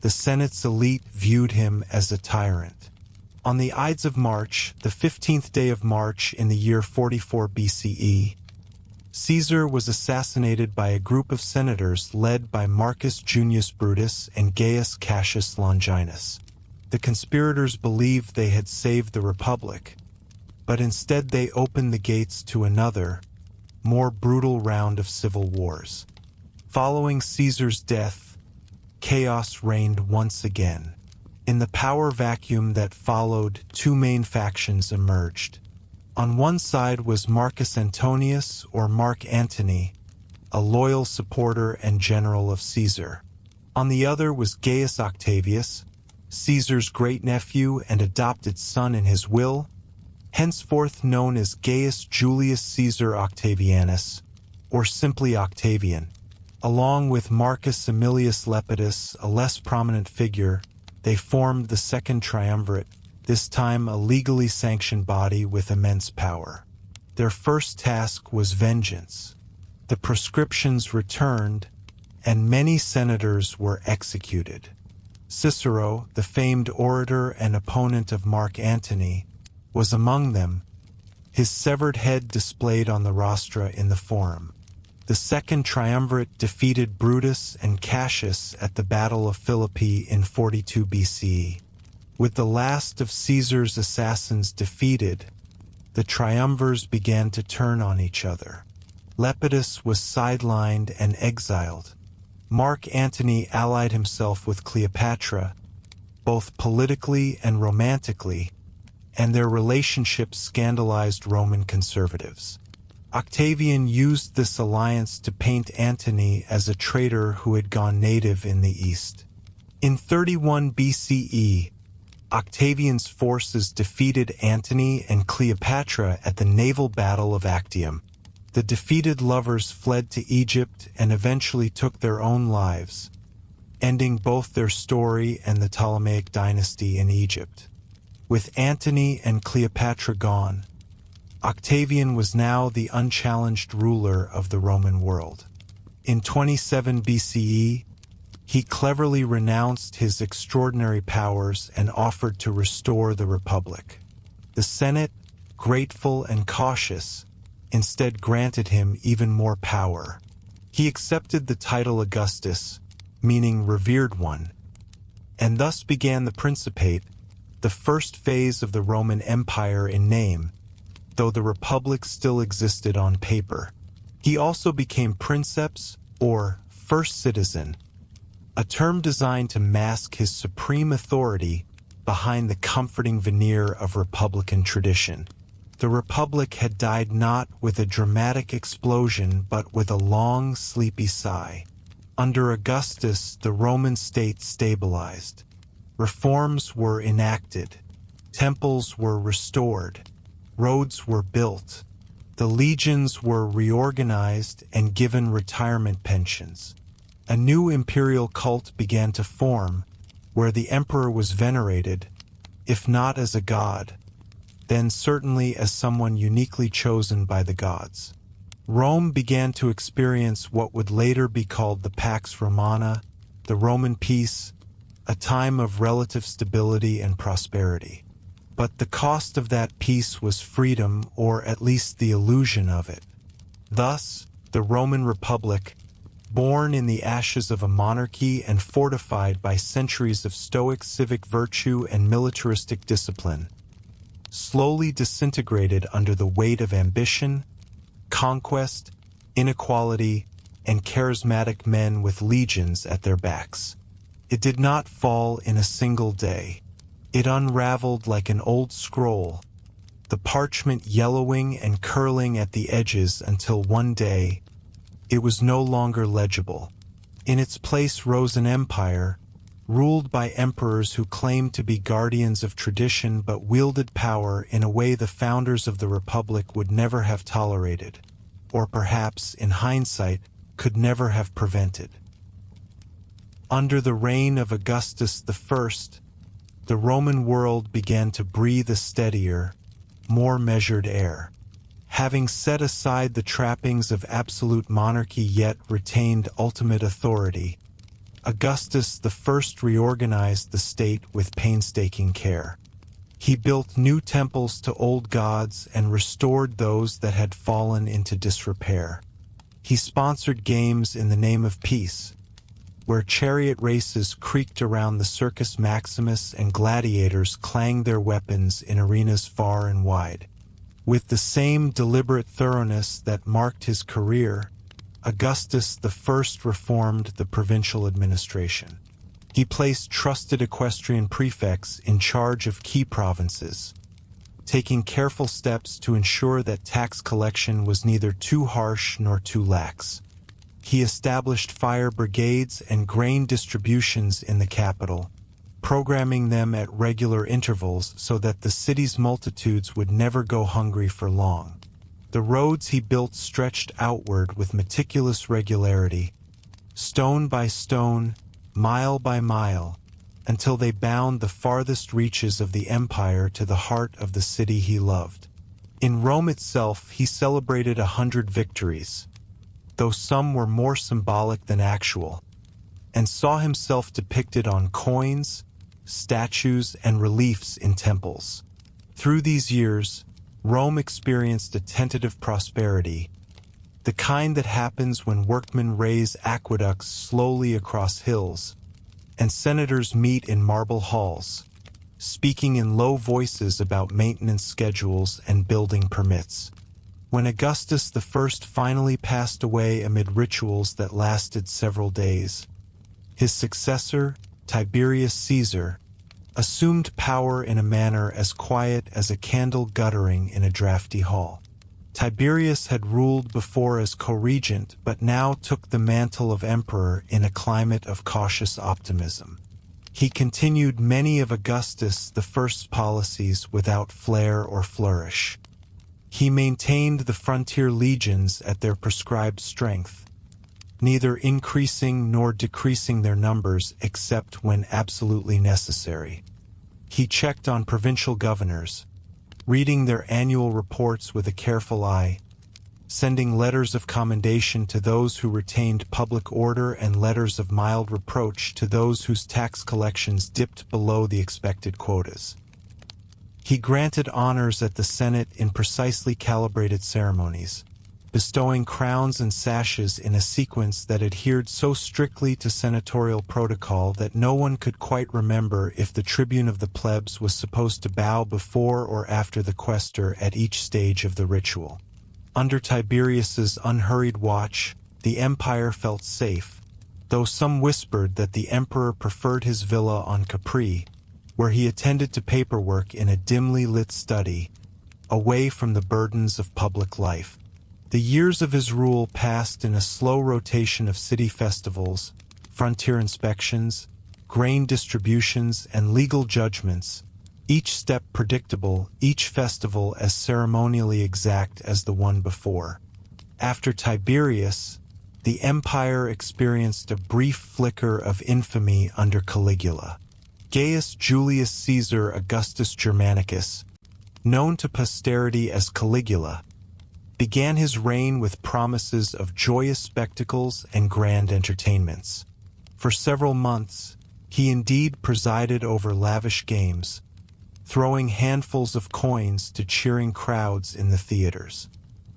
the Senate's elite viewed him as a tyrant. On the Ides of March, the 15th day of March in the year 44 BCE, Caesar was assassinated by a group of senators led by Marcus Junius Brutus and Gaius Cassius Longinus. The conspirators believed they had saved the Republic, but instead they opened the gates to another, more brutal round of civil wars. Following Caesar's death, chaos reigned once again. In the power vacuum that followed, two main factions emerged. On one side was Marcus Antonius, or Mark Antony, a loyal supporter and general of Caesar. On the other was Gaius Octavius, Caesar's great-nephew and adopted son in his will, henceforth known as Gaius Julius Caesar Octavianus, or simply Octavian. Along with Marcus Aemilius Lepidus, a less prominent figure, they formed the Second Triumvirate, this time a legally sanctioned body with immense power. Their first task was vengeance. The proscriptions returned, and many senators were executed. Cicero, the famed orator and opponent of Mark Antony, was among them, his severed head displayed on the rostra in the Forum. The Second Triumvirate defeated Brutus and Cassius at the Battle of Philippi in 42 BCE. With the last of Caesar's assassins defeated, the triumvirs began to turn on each other. Lepidus was sidelined and exiled. Mark Antony allied himself with Cleopatra, both politically and romantically, and their relationship scandalized Roman conservatives. Octavian used this alliance to paint Antony as a traitor who had gone native in the East. In 31 BCE, Octavian's forces defeated Antony and Cleopatra at the naval battle of Actium. The defeated lovers fled to Egypt and eventually took their own lives, ending both their story and the Ptolemaic dynasty in Egypt. With Antony and Cleopatra gone, Octavian was now the unchallenged ruler of the Roman world. In 27 BCE, he cleverly renounced his extraordinary powers and offered to restore the Republic. The Senate, grateful and cautious, instead granted him even more power. He accepted the title Augustus, meaning revered one, and thus began the Principate, the first phase of the Roman Empire in name, though the Republic still existed on paper. He also became princeps, or first citizen, a term designed to mask his supreme authority behind the comforting veneer of Republican tradition. The Republic had died not with a dramatic explosion but with a long, sleepy sigh. Under Augustus, the Roman state stabilized. Reforms were enacted. Temples were restored. Roads were built. The legions were reorganized and given retirement pensions. A new imperial cult began to form, where the emperor was venerated, if not as a god, then certainly as someone uniquely chosen by the gods. Rome began to experience what would later be called the Pax Romana, the Roman peace, a time of relative stability and prosperity. But the cost of that peace was freedom, or at least the illusion of it. Thus, the Roman Republic, born in the ashes of a monarchy and fortified by centuries of stoic civic virtue and militaristic discipline, slowly disintegrated under the weight of ambition, conquest, inequality, and charismatic men with legions at their backs. It did not fall in a single day. It unraveled like an old scroll, the parchment yellowing and curling at the edges until one day it was no longer legible. In its place rose an empire, ruled by emperors who claimed to be guardians of tradition but wielded power in a way the founders of the Republic would never have tolerated, or perhaps, in hindsight, could never have prevented. Under the reign of Augustus I, the Roman world began to breathe a steadier, more measured air. Having set aside the trappings of absolute monarchy yet retained ultimate authority, Augustus I reorganized the state with painstaking care. He built new temples to old gods and restored those that had fallen into disrepair. He sponsored games in the name of peace, where chariot races creaked around the Circus Maximus and gladiators clanged their weapons in arenas far and wide. With the same deliberate thoroughness that marked his career, Augustus I reformed the provincial administration. He placed trusted equestrian prefects in charge of key provinces, taking careful steps to ensure that tax collection was neither too harsh nor too lax. He established fire brigades and grain distributions in the capital, programming them at regular intervals so that the city's multitudes would never go hungry for long. The roads he built stretched outward with meticulous regularity, stone by stone, mile by mile, until they bound the farthest reaches of the empire to the heart of the city he loved. In Rome itself, he celebrated 100 victories, though some were more symbolic than actual, and saw himself depicted on coins, statues, and reliefs in temples. Through these years, Rome experienced a tentative prosperity, the kind that happens when workmen raise aqueducts slowly across hills, and senators meet in marble halls, speaking in low voices about maintenance schedules and building permits. When Augustus I finally passed away amid rituals that lasted several days, his successor, Tiberius Caesar, assumed power in a manner as quiet as a candle guttering in a drafty hall. Tiberius had ruled before as co-regent but now took the mantle of emperor in a climate of cautious optimism. He continued many of Augustus I's policies without flair or flourish. He maintained the frontier legions at their prescribed strength, neither increasing nor decreasing their numbers except when absolutely necessary. He checked on provincial governors, reading their annual reports with a careful eye, sending letters of commendation to those who retained public order and letters of mild reproach to those whose tax collections dipped below the expected quotas. He granted honors at the Senate in precisely calibrated ceremonies, bestowing crowns and sashes in a sequence that adhered so strictly to senatorial protocol that no one could quite remember if the tribune of the plebs was supposed to bow before or after the questor at each stage of the ritual. Under Tiberius's unhurried watch, the empire felt safe, though some whispered that the emperor preferred his villa on Capri, where he attended to paperwork in a dimly lit study, away from the burdens of public life. The years of his rule passed in a slow rotation of city festivals, frontier inspections, grain distributions, and legal judgments, each step predictable, each festival as ceremonially exact as the one before. After Tiberius, the empire experienced a brief flicker of infamy under Caligula. Gaius Julius Caesar Augustus Germanicus, known to posterity as Caligula, began his reign with promises of joyous spectacles and grand entertainments. For several months, he indeed presided over lavish games, throwing handfuls of coins to cheering crowds in the theaters.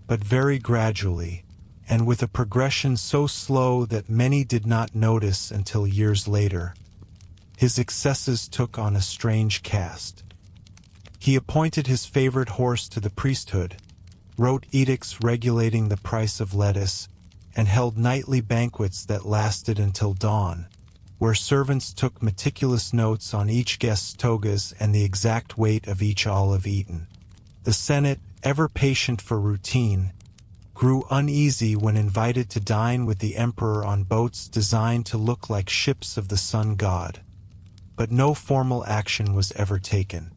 But very gradually, and with a progression so slow that many did not notice until years later, his excesses took on a strange cast. He appointed his favorite horse to the priesthood, wrote edicts regulating the price of lettuce, and held nightly banquets that lasted until dawn, where servants took meticulous notes on each guest's togas and the exact weight of each olive eaten. The Senate, ever patient for routine, grew uneasy when invited to dine with the emperor on boats designed to look like ships of the sun god. But no formal action was ever taken.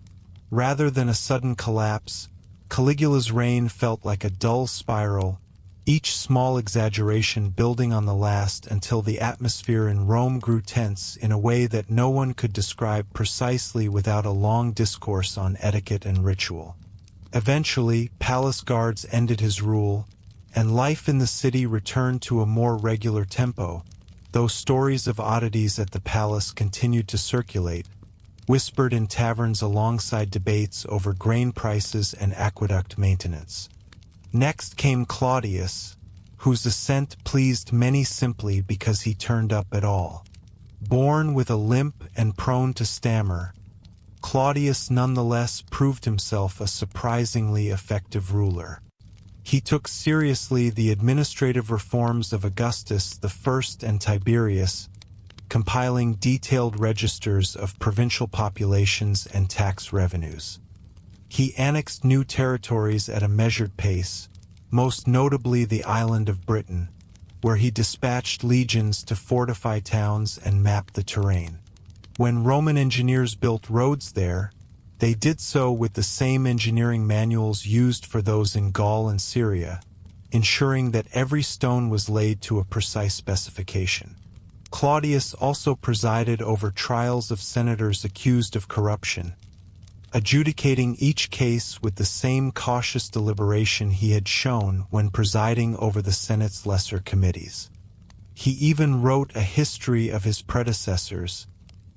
Rather than a sudden collapse, Caligula's reign felt like a dull spiral, each small exaggeration building on the last until the atmosphere in Rome grew tense in a way that no one could describe precisely without a long discourse on etiquette and ritual. Eventually, palace guards ended his rule, and life in the city returned to a more regular tempo, though stories of oddities at the palace continued to circulate, whispered in taverns alongside debates over grain prices and aqueduct maintenance. Next came Claudius, whose ascent pleased many simply because he turned up at all. Born with a limp and prone to stammer, Claudius nonetheless proved himself a surprisingly effective ruler. He took seriously the administrative reforms of Augustus I and Tiberius, compiling detailed registers of provincial populations and tax revenues. He annexed new territories at a measured pace, most notably the island of Britain, where he dispatched legions to fortify towns and map the terrain. When Roman engineers built roads there, they did so with the same engineering manuals used for those in Gaul and Syria, ensuring that every stone was laid to a precise specification. Claudius also presided over trials of senators accused of corruption, adjudicating each case with the same cautious deliberation he had shown when presiding over the Senate's lesser committees. He even wrote a history of his predecessors,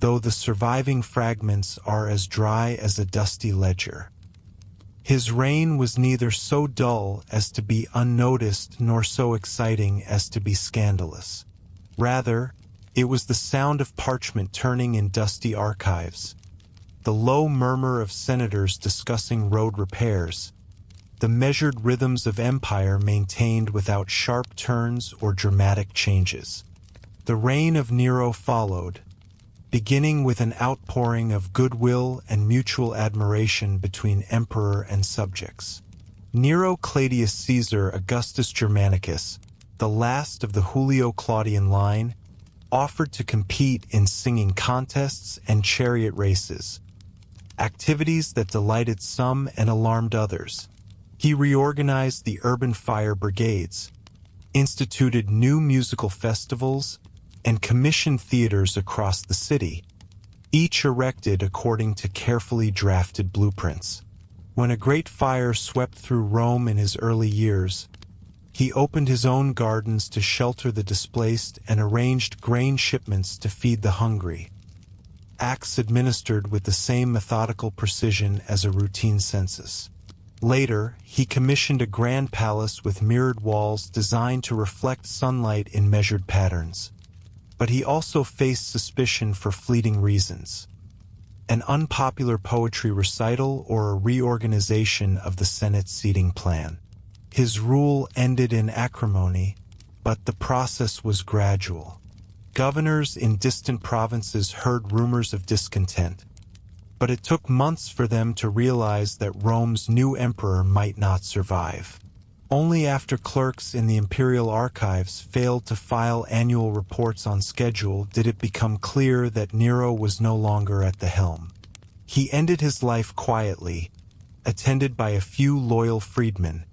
though the surviving fragments are as dry as a dusty ledger. His reign was neither so dull as to be unnoticed nor so exciting as to be scandalous. Rather, it was the sound of parchment turning in dusty archives, the low murmur of senators discussing road repairs, the measured rhythms of empire maintained without sharp turns or dramatic changes. The reign of Nero followed, beginning with an outpouring of goodwill and mutual admiration between emperor and subjects. Nero Claudius Caesar Augustus Germanicus, the last of the Julio-Claudian line, offered to compete in singing contests and chariot races, activities that delighted some and alarmed others. He reorganized the urban fire brigades, instituted new musical festivals, and commissioned theaters across the city, each erected according to carefully drafted blueprints. When a great fire swept through Rome in his early years, he opened his own gardens to shelter the displaced and arranged grain shipments to feed the hungry, acts administered with the same methodical precision as a routine census. Later, he commissioned a grand palace with mirrored walls designed to reflect sunlight in measured patterns. But he also faced suspicion for fleeting reasons: an unpopular poetry recital or a reorganization of the Senate's seating plan. His rule ended in acrimony, but the process was gradual. Governors in distant provinces heard rumors of discontent, but it took months for them to realize that Rome's new emperor might not survive. Only after clerks in the Imperial archives failed to file annual reports on schedule did it become clear that Nero was no longer at the helm. He ended his life quietly, attended by a few loyal freedmen,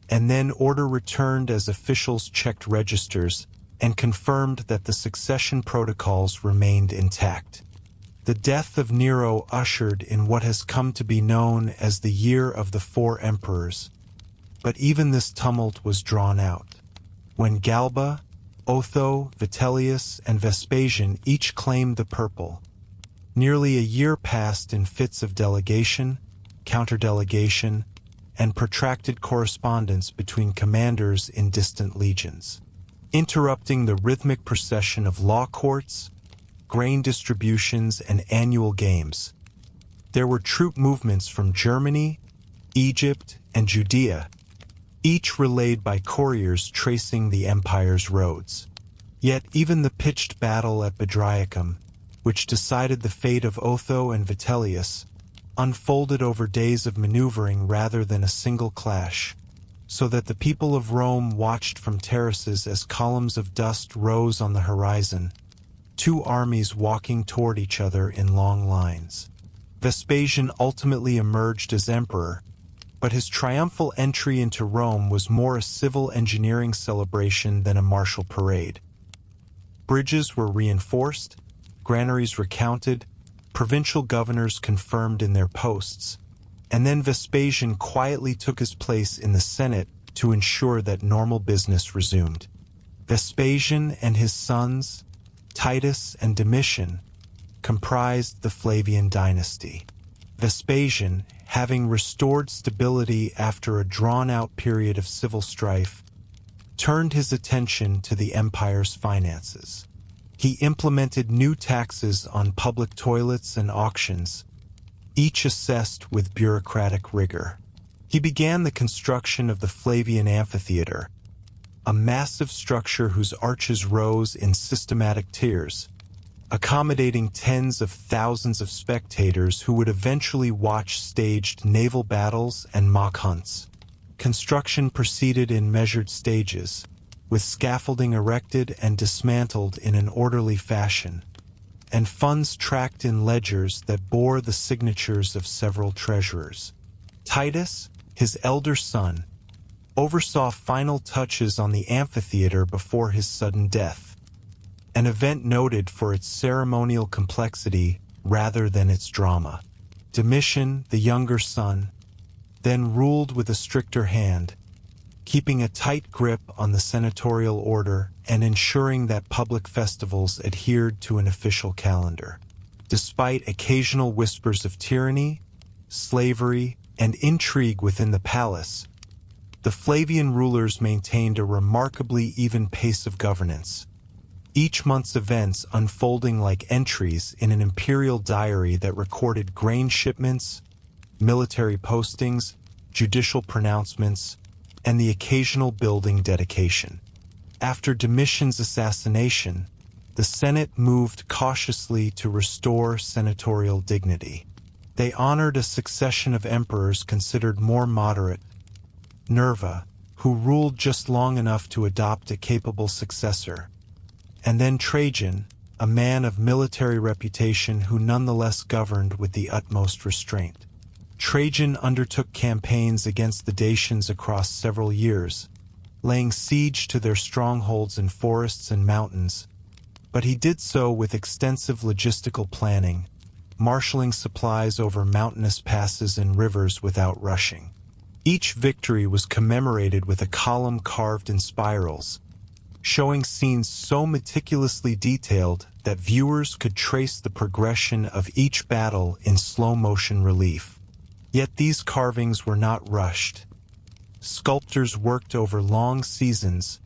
and then order returned as officials checked registers and confirmed that the succession protocols remained intact. The death of Nero ushered in what has come to be known as the Year of the Four Emperors, but even this tumult was drawn out. When Galba, Otho, Vitellius, and Vespasian each claimed the purple, nearly a year passed in fits of delegation, counter-delegation, and protracted correspondence between commanders in distant legions, interrupting the rhythmic procession of law courts, grain distributions, and annual games. There were troop movements from Germany, Egypt, and Judea, each relayed by couriers tracing the empire's roads. Yet even the pitched battle at Bedriacum, which decided the fate of Otho and Vitellius, unfolded over days of maneuvering rather than a single clash, so that the people of Rome watched from terraces as columns of dust rose on the horizon, two armies walking toward each other in long lines. Vespasian ultimately emerged as emperor, but his triumphal entry into Rome was more a civil engineering celebration than a martial parade. Bridges were reinforced, granaries recounted, provincial governors confirmed in their posts, and then Vespasian quietly took his place in the Senate to ensure that normal business resumed. Vespasian and his sons, Titus and Domitian, comprised the Flavian dynasty. Vespasian, having restored stability after a drawn-out period of civil strife, turned his attention to the empire's finances. He implemented new taxes on public toilets and auctions, each assessed with bureaucratic rigor. He began the construction of the Flavian amphitheater, a massive structure whose arches rose in systematic tiers, accommodating tens of thousands of spectators who would eventually watch staged naval battles and mock hunts. Construction proceeded in measured stages, with scaffolding erected and dismantled in an orderly fashion, and funds tracked in ledgers that bore the signatures of several treasurers. Titus, his elder son, oversaw final touches on the amphitheater before his sudden death, an event noted for its ceremonial complexity rather than its drama. Domitian, the younger son, then ruled with a stricter hand, keeping a tight grip on the senatorial order and ensuring that public festivals adhered to an official calendar. Despite occasional whispers of tyranny, slavery, and intrigue within the palace, the Flavian rulers maintained a remarkably even pace of governance, each month's events unfolding like entries in an imperial diary that recorded grain shipments, military postings, judicial pronouncements, and the occasional building dedication. After Domitian's assassination, the Senate moved cautiously to restore senatorial dignity. They honored a succession of emperors considered more moderate: Nerva, who ruled just long enough to adopt a capable successor, and then Trajan, a man of military reputation who nonetheless governed with the utmost restraint. Trajan undertook campaigns against the Dacians across several years, laying siege to their strongholds in forests and mountains, but he did so with extensive logistical planning, marshaling supplies over mountainous passes and rivers without rushing. Each victory was commemorated with a column carved in spirals, showing scenes so meticulously detailed that viewers could trace the progression of each battle in slow-motion relief. Yet these carvings were not rushed. Sculptors worked over long seasons,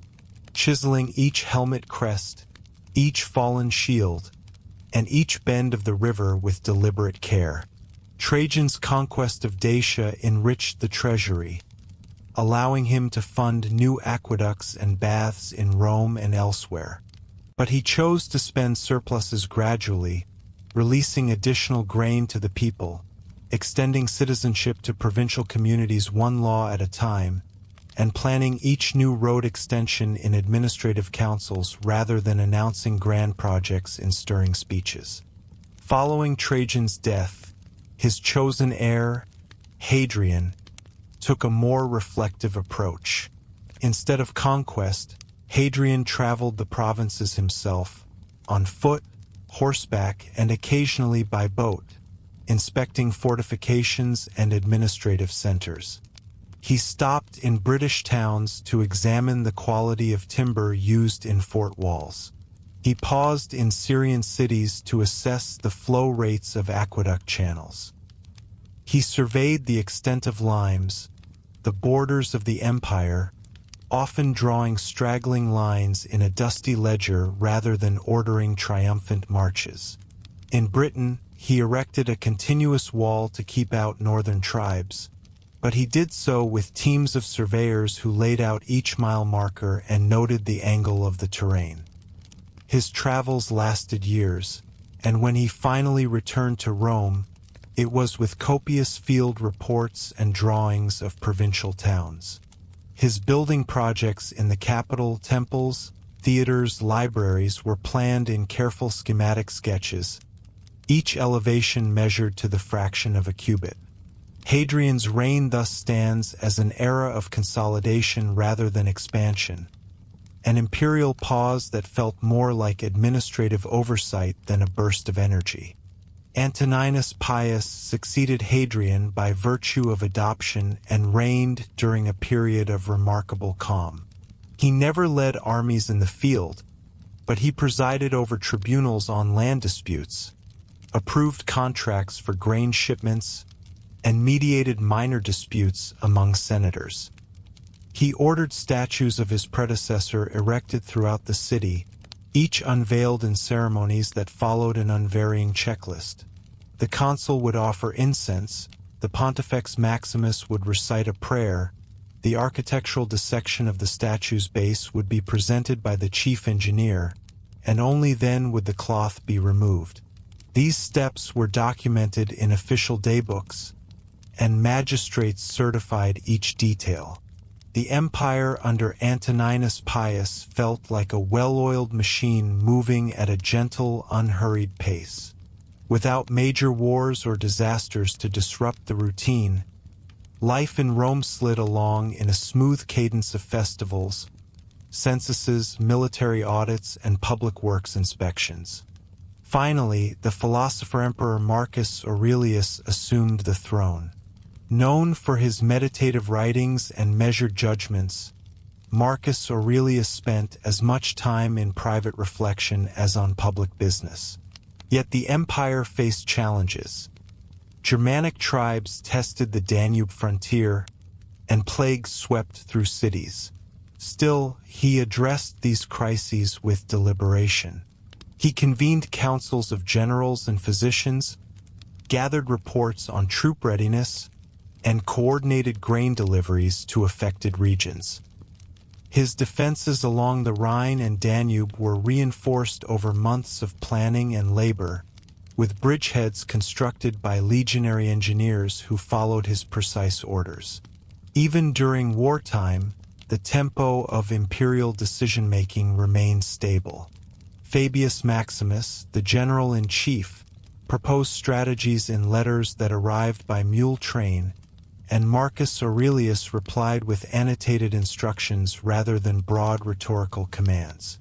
chiseling each helmet crest, each fallen shield, and each bend of the river with deliberate care. Trajan's conquest of Dacia enriched the treasury, allowing him to fund new aqueducts and baths in Rome and elsewhere. But he chose to spend surpluses gradually, releasing additional grain to the people, extending citizenship to provincial communities one law at a time, and planning each new road extension in administrative councils rather than announcing grand projects in stirring speeches. Following Trajan's death, his chosen heir, Hadrian, took a more reflective approach. Instead of conquest, Hadrian traveled the provinces himself, on foot, horseback, and occasionally by boat, inspecting fortifications and administrative centers. He stopped in British towns to examine the quality of timber used in fort walls. He paused in Syrian cities to assess the flow rates of aqueduct channels. He surveyed the extent of limes, the borders of the empire, often drawing straggling lines in a dusty ledger rather than ordering triumphant marches. In Britain, he erected a continuous wall to keep out northern tribes, but he did so with teams of surveyors who laid out each mile marker and noted the angle of the terrain. His travels lasted years, and when he finally returned to Rome, it was with copious field reports and drawings of provincial towns. His building projects in the capital, temples, theaters, libraries were planned in careful schematic sketches, each elevation measured to the fraction of a cubit. Hadrian's reign thus stands as an era of consolidation rather than expansion, an imperial pause that felt more like administrative oversight than a burst of energy. Antoninus Pius succeeded Hadrian by virtue of adoption and reigned during a period of remarkable calm. He never led armies in the field, but he presided over tribunals on land disputes, approved contracts for grain shipments, and mediated minor disputes among senators. He ordered statues of his predecessor erected throughout the city, each unveiled in ceremonies that followed an unvarying checklist. The consul would offer incense, the Pontifex Maximus would recite a prayer, the architectural dissection of the statue's base would be presented by the chief engineer, and only then would the cloth be removed. These steps were documented in official daybooks, and magistrates certified each detail. The empire under Antoninus Pius felt like a well-oiled machine moving at a gentle, unhurried pace. Without major wars or disasters to disrupt the routine, life in Rome slid along in a smooth cadence of festivals, censuses, military audits, and public works inspections. Finally, the philosopher-emperor Marcus Aurelius assumed the throne. Known for his meditative writings and measured judgments, Marcus Aurelius spent as much time in private reflection as on public business. Yet the empire faced challenges. Germanic tribes tested the Danube frontier, and plagues swept through cities. Still, he addressed these crises with deliberation. He convened councils of generals and physicians, gathered reports on troop readiness, and coordinated grain deliveries to affected regions. His defenses along the Rhine and Danube were reinforced over months of planning and labor, with bridgeheads constructed by legionary engineers who followed his precise orders. Even during wartime, the tempo of imperial decision-making remained stable. Fabius Maximus, the general-in-chief, proposed strategies in letters that arrived by mule train, and Marcus Aurelius replied with annotated instructions rather than broad rhetorical commands.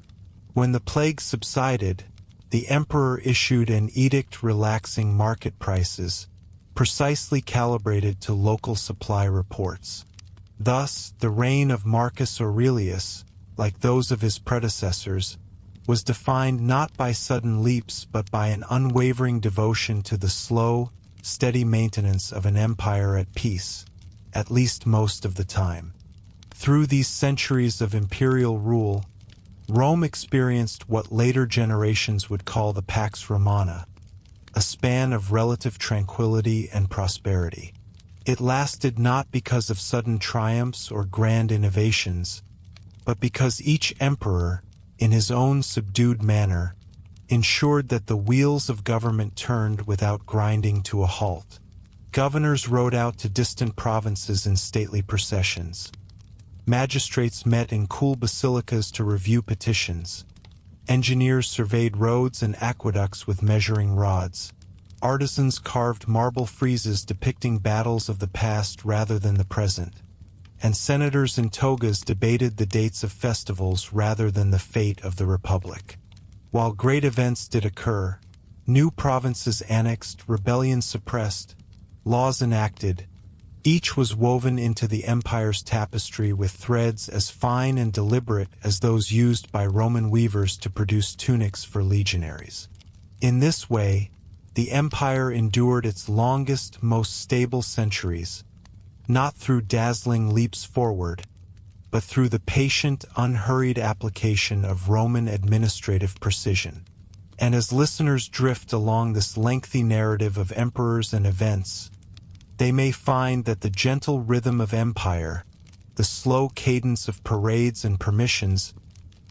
When the plague subsided, the emperor issued an edict relaxing market prices, precisely calibrated to local supply reports. Thus, the reign of Marcus Aurelius, like those of his predecessors, was defined not by sudden leaps but by an unwavering devotion to the slow, steady maintenance of an empire at peace, at least most of the time. Through these centuries of imperial rule, Rome experienced what later generations would call the Pax Romana, a span of relative tranquility and prosperity. It lasted not because of sudden triumphs or grand innovations, but because each emperor, in his own subdued manner, ensured that the wheels of government turned without grinding to a halt. Governors rode out to distant provinces in stately processions. Magistrates met in cool basilicas to review petitions. Engineers surveyed roads and aqueducts with measuring rods. Artisans carved marble friezes depicting battles of the past rather than the present. And senators in togas debated the dates of festivals rather than the fate of the republic. While great events did occur, new provinces annexed, rebellions suppressed, laws enacted, each was woven into the empire's tapestry with threads as fine and deliberate as those used by Roman weavers to produce tunics for legionaries. In this way, the empire endured its longest, most stable centuries, not through dazzling leaps forward, but through the patient, unhurried application of Roman administrative precision. And as listeners drift along this lengthy narrative of emperors and events, they may find that the gentle rhythm of empire, the slow cadence of parades and permissions,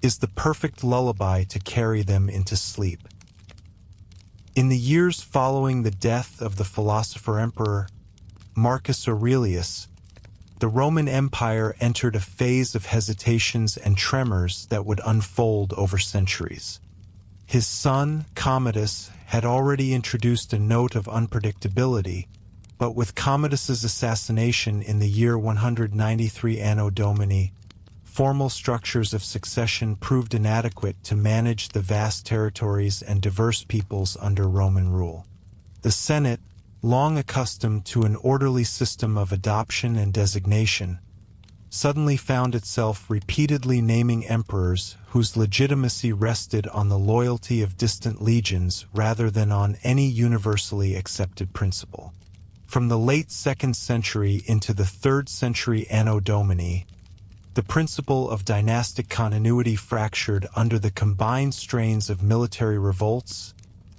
is the perfect lullaby to carry them into sleep. In the years following the death of the philosopher-emperor Marcus Aurelius, the Roman Empire entered a phase of hesitations and tremors that would unfold over centuries. His son, Commodus, had already introduced a note of unpredictability, but with Commodus's assassination in the year 193 Anno Domini, formal structures of succession proved inadequate to manage the vast territories and diverse peoples under Roman rule. The Senate, long accustomed to an orderly system of adoption and designation, suddenly found itself repeatedly naming emperors whose legitimacy rested on the loyalty of distant legions rather than on any universally accepted principle. From the late 2nd century into the 3rd century Anno Domini, the principle of dynastic continuity fractured under the combined strains of military revolts,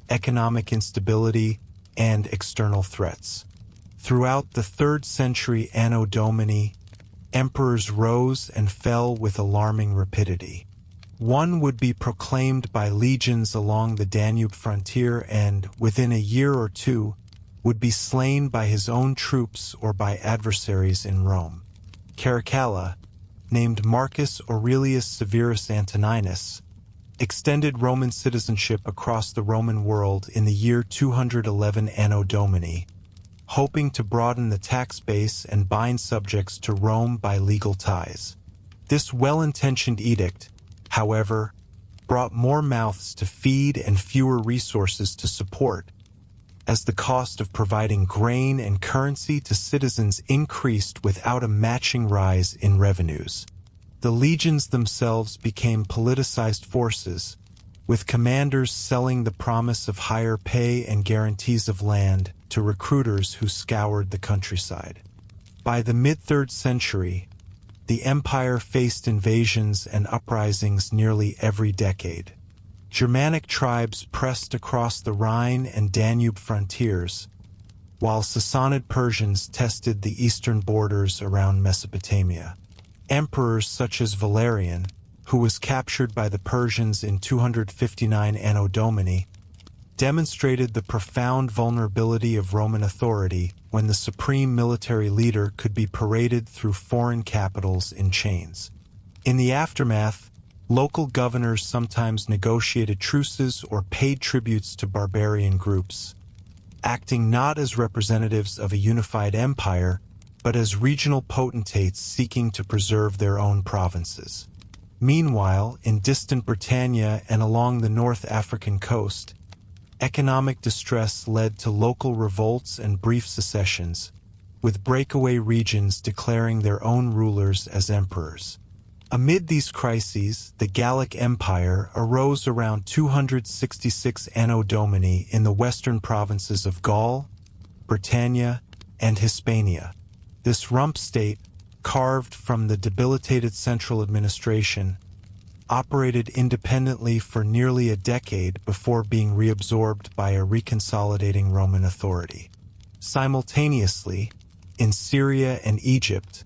economic instability, and external threats. Throughout the 3rd century Anno Domini, emperors rose and fell with alarming rapidity. One would be proclaimed by legions along the Danube frontier and, within a year or two, would be slain by his own troops or by adversaries in Rome. Caracalla, named Marcus Aurelius Severus Antoninus, extended Roman citizenship across the Roman world in the year 211 Anno Domini, hoping to broaden the tax base and bind subjects to Rome by legal ties. This well-intentioned edict, however, brought more mouths to feed and fewer resources to support, as the cost of providing grain and currency to citizens increased without a matching rise in revenues. The legions themselves became politicized forces, with commanders selling the promise of higher pay and guarantees of land to recruiters who scoured the countryside. By the mid-3rd century, the empire faced invasions and uprisings nearly every decade. Germanic tribes pressed across the Rhine and Danube frontiers, while Sassanid Persians tested the eastern borders around Mesopotamia. Emperors such as Valerian, who was captured by the Persians in 259 Anno Domini, demonstrated the profound vulnerability of Roman authority when the supreme military leader could be paraded through foreign capitals in chains. In the aftermath, local governors sometimes negotiated truces or paid tributes to barbarian groups, acting not as representatives of a unified empire, but as regional potentates seeking to preserve their own provinces. Meanwhile, in distant Britannia and along the North African coast, economic distress led to local revolts and brief secessions, with breakaway regions declaring their own rulers as emperors. Amid these crises, the Gallic Empire arose around 266 Anno Domini in the western provinces of Gaul, Britannia, and Hispania. This rump state, carved from the debilitated central administration, operated independently for nearly a decade before being reabsorbed by a reconsolidating Roman authority. Simultaneously, in Syria and Egypt,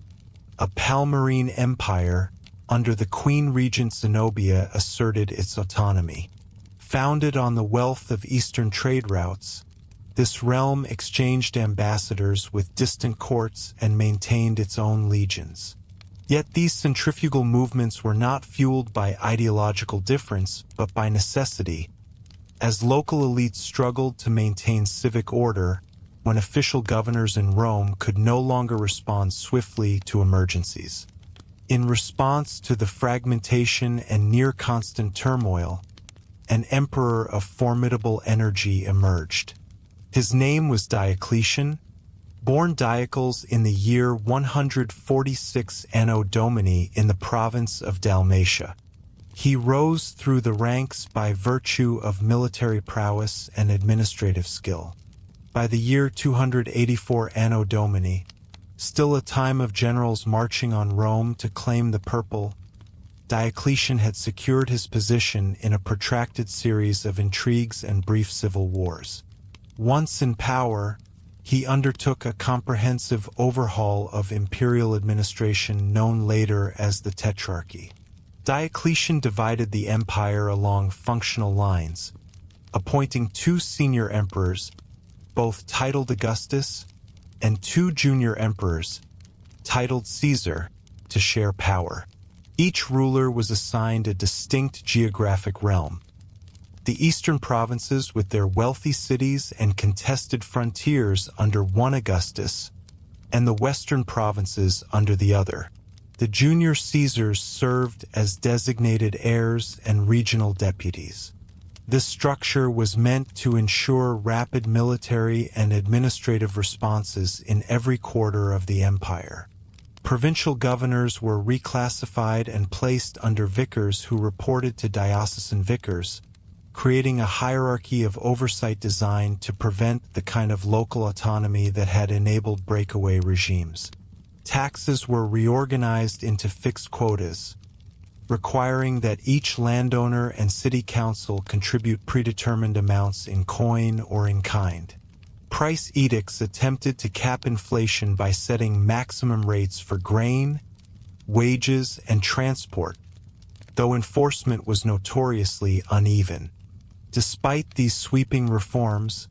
a Palmyrene empire under the Queen Regent Zenobia asserted its autonomy. Founded on the wealth of eastern trade routes, this realm exchanged ambassadors with distant courts and maintained its own legions. Yet these centrifugal movements were not fueled by ideological difference, but by necessity, as local elites struggled to maintain civic order when official governors in Rome could no longer respond swiftly to emergencies. In response to the fragmentation and near-constant turmoil, an emperor of formidable energy emerged. His name was Diocletian, born Diocles in the year 146 Anno Domini in the province of Dalmatia. He rose through the ranks by virtue of military prowess and administrative skill. By the year 284 Anno Domini, still a time of generals marching on Rome to claim the purple, Diocletian had secured his position in a protracted series of intrigues and brief civil wars. Once in power, he undertook a comprehensive overhaul of imperial administration known later as the Tetrarchy. Diocletian divided the empire along functional lines, appointing 2 senior emperors, both titled Augustus, and 2 junior emperors, titled Caesar, to share power. Each ruler was assigned a distinct geographic realm. The eastern provinces with their wealthy cities and contested frontiers under one Augustus, and the western provinces under the other. The junior Caesars served as designated heirs and regional deputies. This structure was meant to ensure rapid military and administrative responses in every quarter of the empire. Provincial governors were reclassified and placed under vicars who reported to diocesan vicars, creating a hierarchy of oversight designed to prevent the kind of local autonomy that had enabled breakaway regimes. Taxes were reorganized into fixed quotas, requiring that each landowner and city council contribute predetermined amounts in coin or in kind. Price edicts attempted to cap inflation by setting maximum rates for grain, wages, and transport, though enforcement was notoriously uneven. Despite these sweeping reforms,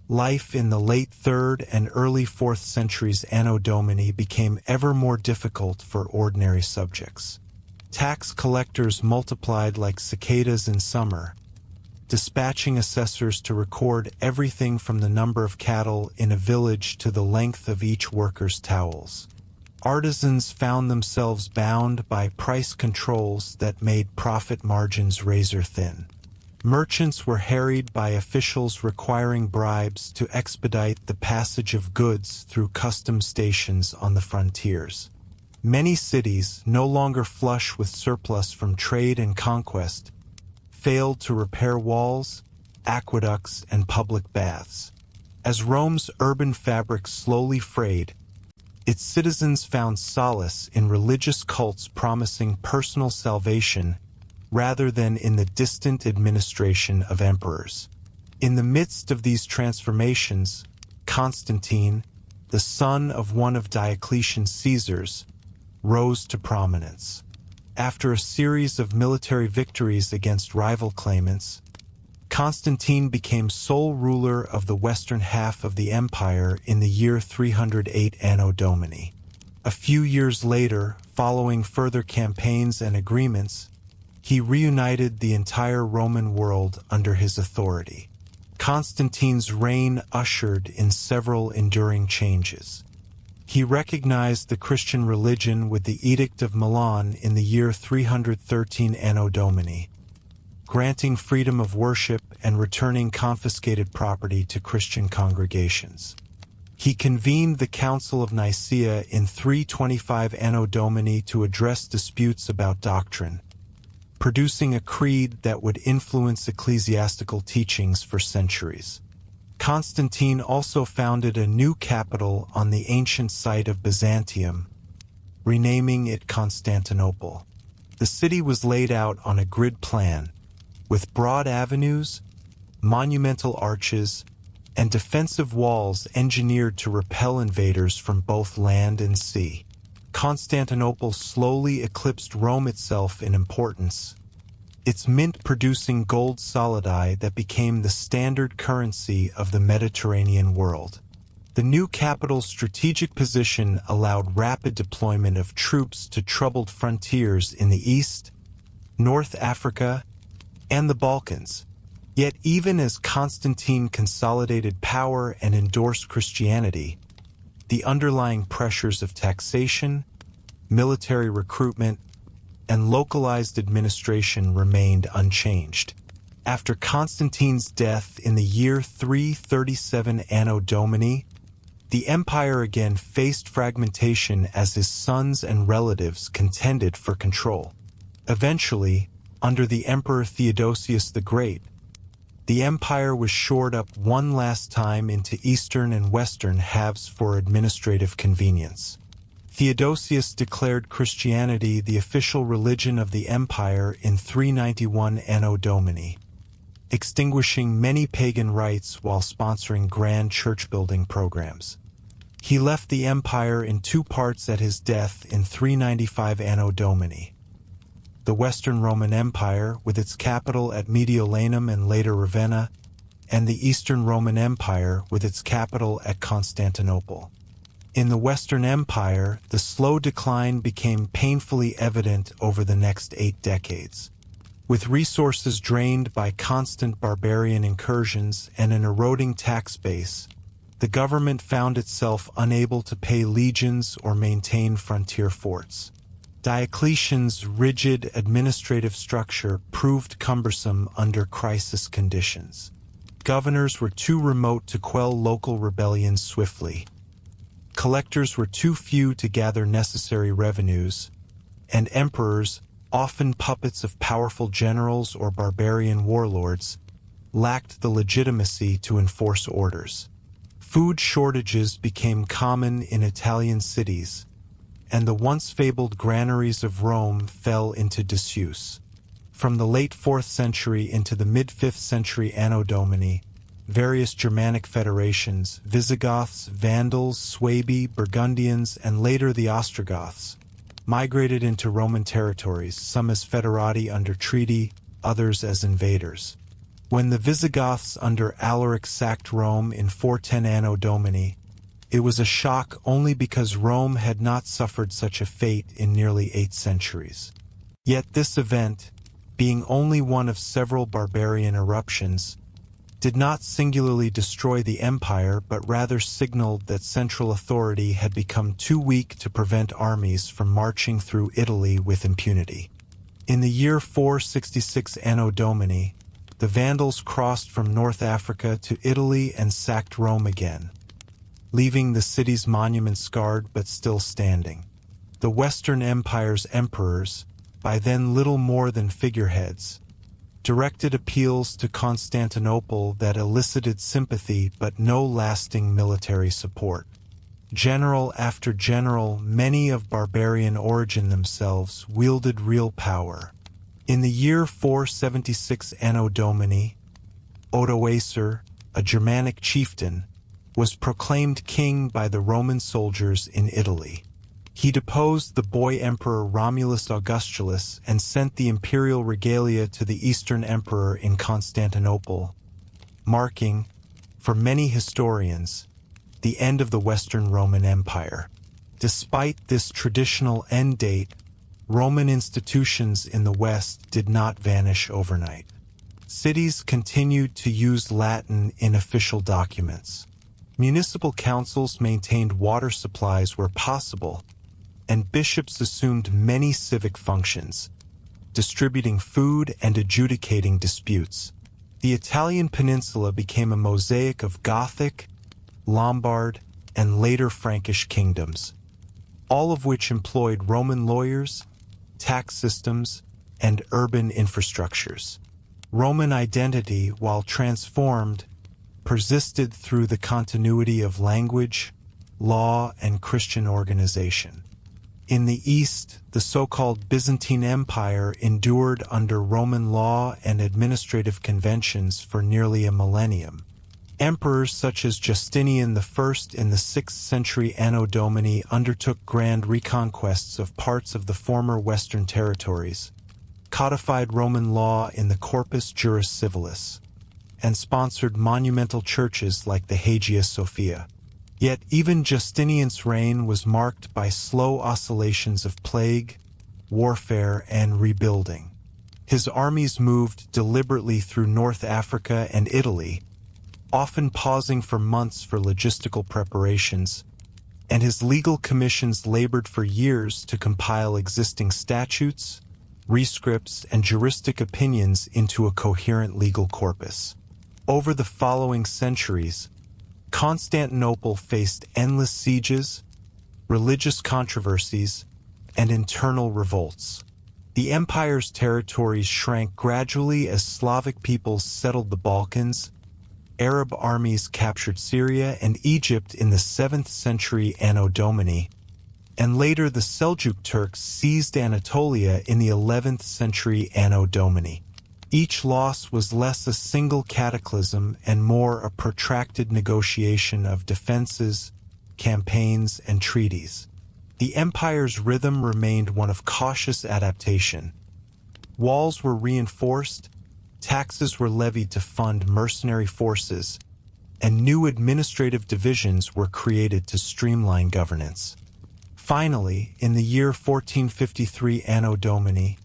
life in the late 3rd and early 4th centuries Anno Domini became ever more difficult for ordinary subjects. Tax collectors multiplied like cicadas in summer, dispatching assessors to record everything from the number of cattle in a village to the length of each worker's towels. Artisans found themselves bound by price controls that made profit margins razor-thin. Merchants were harried by officials requiring bribes to expedite the passage of goods through customs stations on the frontiers. Many cities, no longer flush with surplus from trade and conquest, failed to repair walls, aqueducts, and public baths. As Rome's urban fabric slowly frayed, its citizens found solace in religious cults promising personal salvation rather than in the distant administration of emperors. In the midst of these transformations, Constantine, the son of one of Diocletian's Caesars, rose to prominence. After a series of military victories against rival claimants, Constantine became sole ruler of the western half of the empire in the year 308 Anno Domini. A few years later, following further campaigns and agreements, he reunited the entire Roman world under his authority. Constantine's reign ushered in several enduring changes. He recognized the Christian religion with the Edict of Milan in the year 313 Anno Domini, granting freedom of worship and returning confiscated property to Christian congregations. He convened the Council of Nicaea in 325 Anno Domini to address disputes about doctrine, producing a creed that would influence ecclesiastical teachings for centuries. Constantine also founded a new capital on the ancient site of Byzantium, renaming it Constantinople. The city was laid out on a grid plan, with broad avenues, monumental arches, and defensive walls engineered to repel invaders from both land and sea. Constantinople slowly eclipsed Rome itself in importance, its mint-producing gold solidi that became the standard currency of the Mediterranean world. The new capital's strategic position allowed rapid deployment of troops to troubled frontiers in the East, North Africa, and the Balkans. Yet even as Constantine consolidated power and endorsed Christianity, the underlying pressures of taxation, military recruitment, and localized administration remained unchanged. After Constantine's death in the year 337 Anno Domini, the empire again faced fragmentation as his sons and relatives contended for control. Eventually, under the Emperor Theodosius the Great, the empire was shored up one last time into eastern and western halves for administrative convenience. Theodosius declared Christianity the official religion of the empire in 391 Anno Domini, extinguishing many pagan rites while sponsoring grand church-building programs. He left the empire in two parts at his death in 395 Anno Domini. The Western Roman Empire, with its capital at Mediolanum and later Ravenna, and the Eastern Roman Empire, with its capital at Constantinople. In the Western Empire, the slow decline became painfully evident over the next 8 decades. With resources drained by constant barbarian incursions and an eroding tax base, the government found itself unable to pay legions or maintain frontier forts. Diocletian's rigid administrative structure proved cumbersome under crisis conditions. Governors were too remote to quell local rebellions swiftly. Collectors were too few to gather necessary revenues, and emperors, often puppets of powerful generals or barbarian warlords, lacked the legitimacy to enforce orders. Food shortages became common in Italian cities, and the once fabled granaries of Rome fell into disuse. From the late 4th century into the mid-5th century Anno Domini, various Germanic federations, Visigoths, Vandals, Suebi, Burgundians, and later the Ostrogoths, migrated into Roman territories, some as federati under treaty, others as invaders. When the Visigoths under Alaric sacked Rome in 410 Anno Domini, it was a shock only because Rome had not suffered such a fate in nearly 8 centuries. Yet this event, being only one of several barbarian eruptions, did not singularly destroy the empire but rather signaled that central authority had become too weak to prevent armies from marching through Italy with impunity. In the year 466 Anno Domini, the Vandals crossed from North Africa to Italy and sacked Rome again, leaving the city's monuments scarred but still standing. The Western Empire's emperors, by then little more than figureheads, directed appeals to Constantinople that elicited sympathy but no lasting military support. General after general, many of barbarian origin themselves, wielded real power. In the year 476 Anno Domini, Odoacer, a Germanic chieftain, was proclaimed king by the Roman soldiers in Italy. He deposed the boy emperor Romulus Augustulus and sent the imperial regalia to the Eastern Emperor in Constantinople, marking, for many historians, the end of the Western Roman Empire. Despite this traditional end date, Roman institutions in the West did not vanish overnight. Cities continued to use Latin in official documents. Municipal councils maintained water supplies where possible, and bishops assumed many civic functions, distributing food and adjudicating disputes. The Italian peninsula became a mosaic of Gothic, Lombard, and later Frankish kingdoms, all of which employed Roman lawyers, tax systems, and urban infrastructures. Roman identity, while transformed, persisted through the continuity of language, law, and Christian organization. In the East, the so-called Byzantine Empire endured under Roman law and administrative conventions for nearly a millennium. Emperors such as Justinian I in the 6th century Anno Domini undertook grand reconquests of parts of the former Western territories, codified Roman law in the Corpus Juris Civilis, and sponsored monumental churches like the Hagia Sophia. Yet even Justinian's reign was marked by slow oscillations of plague, warfare, and rebuilding. His armies moved deliberately through North Africa and Italy, often pausing for months for logistical preparations, and his legal commissions labored for years to compile existing statutes, rescripts, and juristic opinions into a coherent legal corpus. Over the following centuries, Constantinople faced endless sieges, religious controversies, and internal revolts. The empire's territories shrank gradually as Slavic peoples settled the Balkans, Arab armies captured Syria and Egypt in the 7th century Anno Domini, and later the Seljuk Turks seized Anatolia in the 11th century Anno Domini. Each loss was less a single cataclysm and more a protracted negotiation of defenses, campaigns, and treaties. The empire's rhythm remained one of cautious adaptation. Walls were reinforced, taxes were levied to fund mercenary forces, and new administrative divisions were created to streamline governance. Finally, in the year 1453 Anno Domini,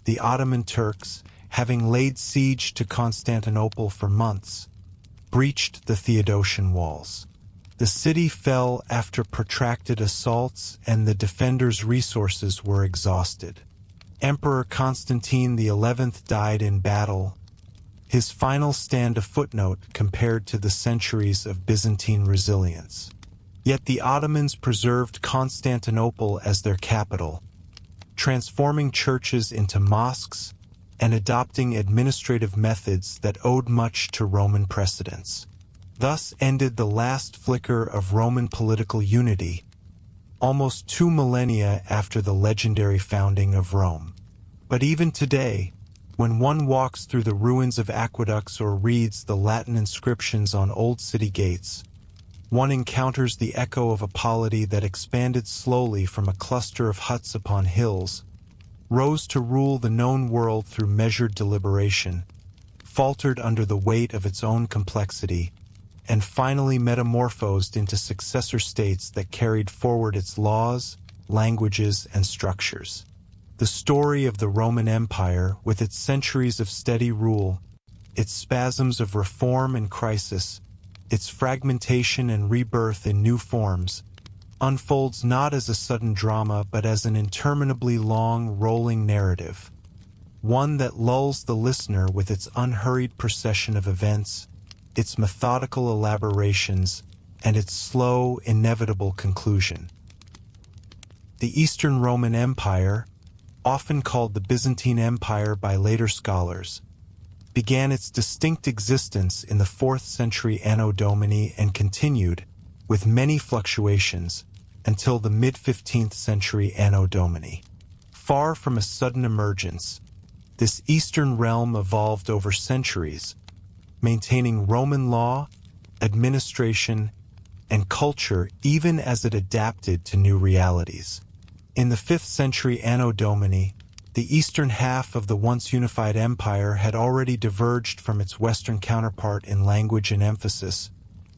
the Ottoman Turks, having laid siege to Constantinople for months, breached the Theodosian walls. The city fell after protracted assaults, and the defenders' resources were exhausted. Emperor Constantine XI died in battle, his final stand a footnote compared to the centuries of Byzantine resilience. Yet the Ottomans preserved Constantinople as their capital, transforming churches into mosques and adopting administrative methods that owed much to Roman precedents. Thus ended the last flicker of Roman political unity, almost 2 millennia after the legendary founding of Rome. But even today, when one walks through the ruins of aqueducts or reads the Latin inscriptions on old city gates, one encounters the echo of a polity that expanded slowly from a cluster of huts upon hills, rose to rule the known world through measured deliberation, faltered under the weight of its own complexity, and finally metamorphosed into successor states that carried forward its laws, languages, and structures. The story of the Roman Empire, with its centuries of steady rule, its spasms of reform and crisis, its fragmentation and rebirth in new forms, unfolds not as a sudden drama but as an interminably long, rolling narrative, one that lulls the listener with its unhurried procession of events, its methodical elaborations, and its slow, inevitable conclusion. The Eastern Roman Empire, often called the Byzantine Empire by later scholars, began its distinct existence in the 4th century Anno Domini and continued, with many fluctuations, until the mid-15th century Anno Domini. Far from a sudden emergence, this eastern realm evolved over centuries, maintaining Roman law, administration, and culture even as it adapted to new realities. In the 5th century Anno Domini, the eastern half of the once unified empire had already diverged from its western counterpart in language and emphasis,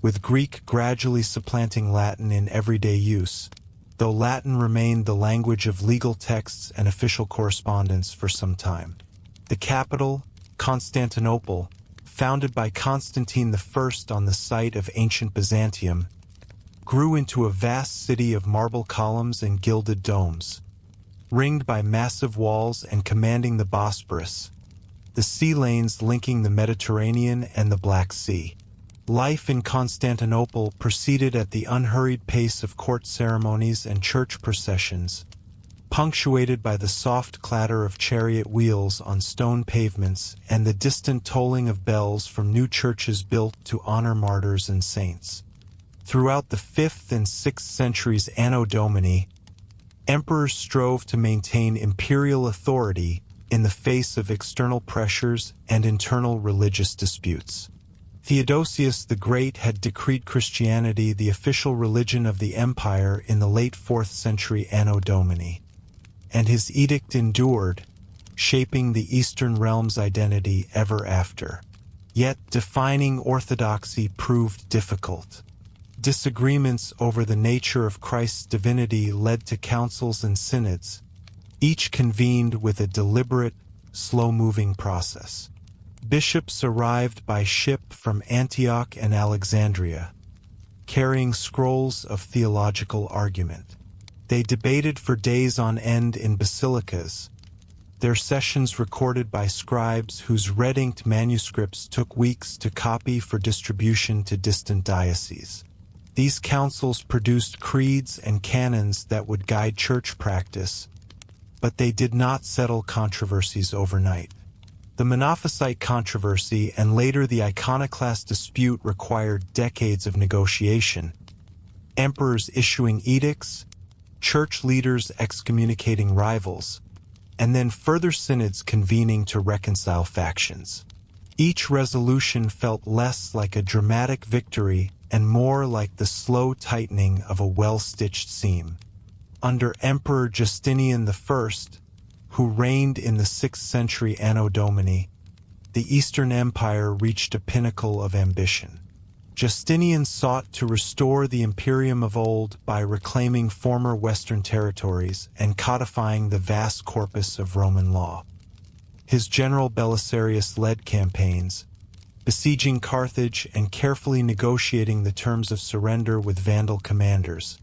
with Greek gradually supplanting Latin in everyday use, though Latin remained the language of legal texts and official correspondence for some time. The capital, Constantinople, founded by Constantine I on the site of ancient Byzantium, grew into a vast city of marble columns and gilded domes, ringed by massive walls and commanding the Bosporus, the sea lanes linking the Mediterranean and the Black Sea. Life in Constantinople proceeded at the unhurried pace of court ceremonies and church processions, punctuated by the soft clatter of chariot wheels on stone pavements and the distant tolling of bells from new churches built to honor martyrs and saints. Throughout the 5th and 6th centuries Anno Domini, emperors strove to maintain imperial authority in the face of external pressures and internal religious disputes. Theodosius the Great had decreed Christianity the official religion of the empire in the late 4th century Anno Domini, and his edict endured, shaping the Eastern realm's identity ever after. Yet defining orthodoxy proved difficult. Disagreements over the nature of Christ's divinity led to councils and synods, each convened with a deliberate, slow-moving process. Bishops arrived by ship from Antioch and Alexandria, carrying scrolls of theological argument. They debated for days on end in basilicas, their sessions recorded by scribes whose red-inked manuscripts took weeks to copy for distribution to distant dioceses. These councils produced creeds and canons that would guide church practice, but they did not settle controversies overnight. The Monophysite controversy and later the iconoclast dispute required decades of negotiation, emperors issuing edicts, church leaders excommunicating rivals, and then further synods convening to reconcile factions. Each resolution felt less like a dramatic victory and more like the slow tightening of a well-stitched seam. Under Emperor Justinian I, who reigned in the 6th century Anno Domini, the Eastern Empire reached a pinnacle of ambition. Justinian sought to restore the imperium of old by reclaiming former Western territories and codifying the vast corpus of Roman law. His general Belisarius led campaigns, besieging Carthage and carefully negotiating the terms of surrender with Vandal commanders,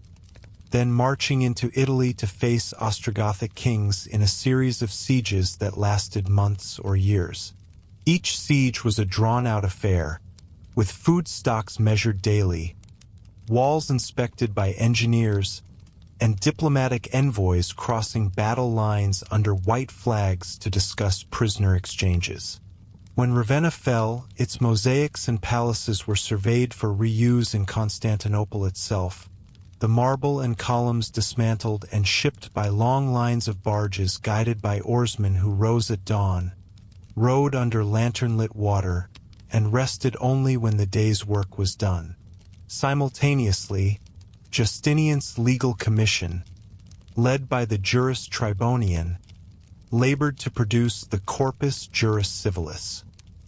then marching into Italy to face Ostrogothic kings in a series of sieges that lasted months or years. Each siege was a drawn-out affair, with food stocks measured daily, walls inspected by engineers, and diplomatic envoys crossing battle lines under white flags to discuss prisoner exchanges. When Ravenna fell, its mosaics and palaces were surveyed for reuse in Constantinople itself, the marble and columns dismantled and shipped by long lines of barges guided by oarsmen who rose at dawn, rowed under lantern-lit water, and rested only when the day's work was done. Simultaneously, Justinian's legal commission, led by the Juris Tribonian, labored to produce the Corpus Juris Civilis.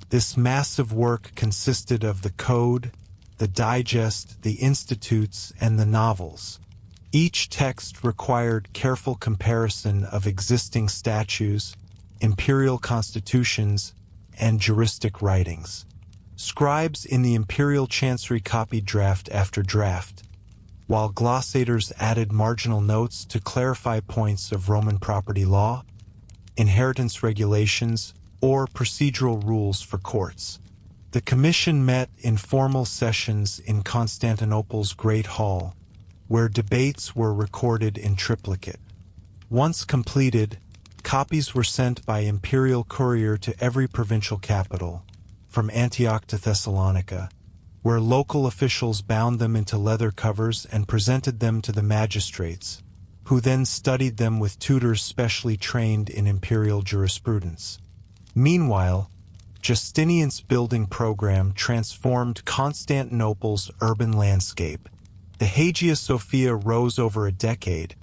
This massive work consisted of the Code, the Digest, the Institutes, and the Novels. Each text required careful comparison of existing statutes, imperial constitutions, and juristic writings. Scribes in the imperial chancery copied draft after draft, while glossators added marginal notes to clarify points of Roman property law, inheritance regulations, or procedural rules for courts. The commission met in formal sessions in Constantinople's Great Hall, where debates were recorded in triplicate. Once completed, copies were sent by imperial courier to every provincial capital, from Antioch to Thessalonica, where local officials bound them into leather covers and presented them to the magistrates, who then studied them with tutors specially trained in imperial jurisprudence. Meanwhile, Justinian's building program transformed Constantinople's urban landscape. The Hagia Sophia rose over a decade,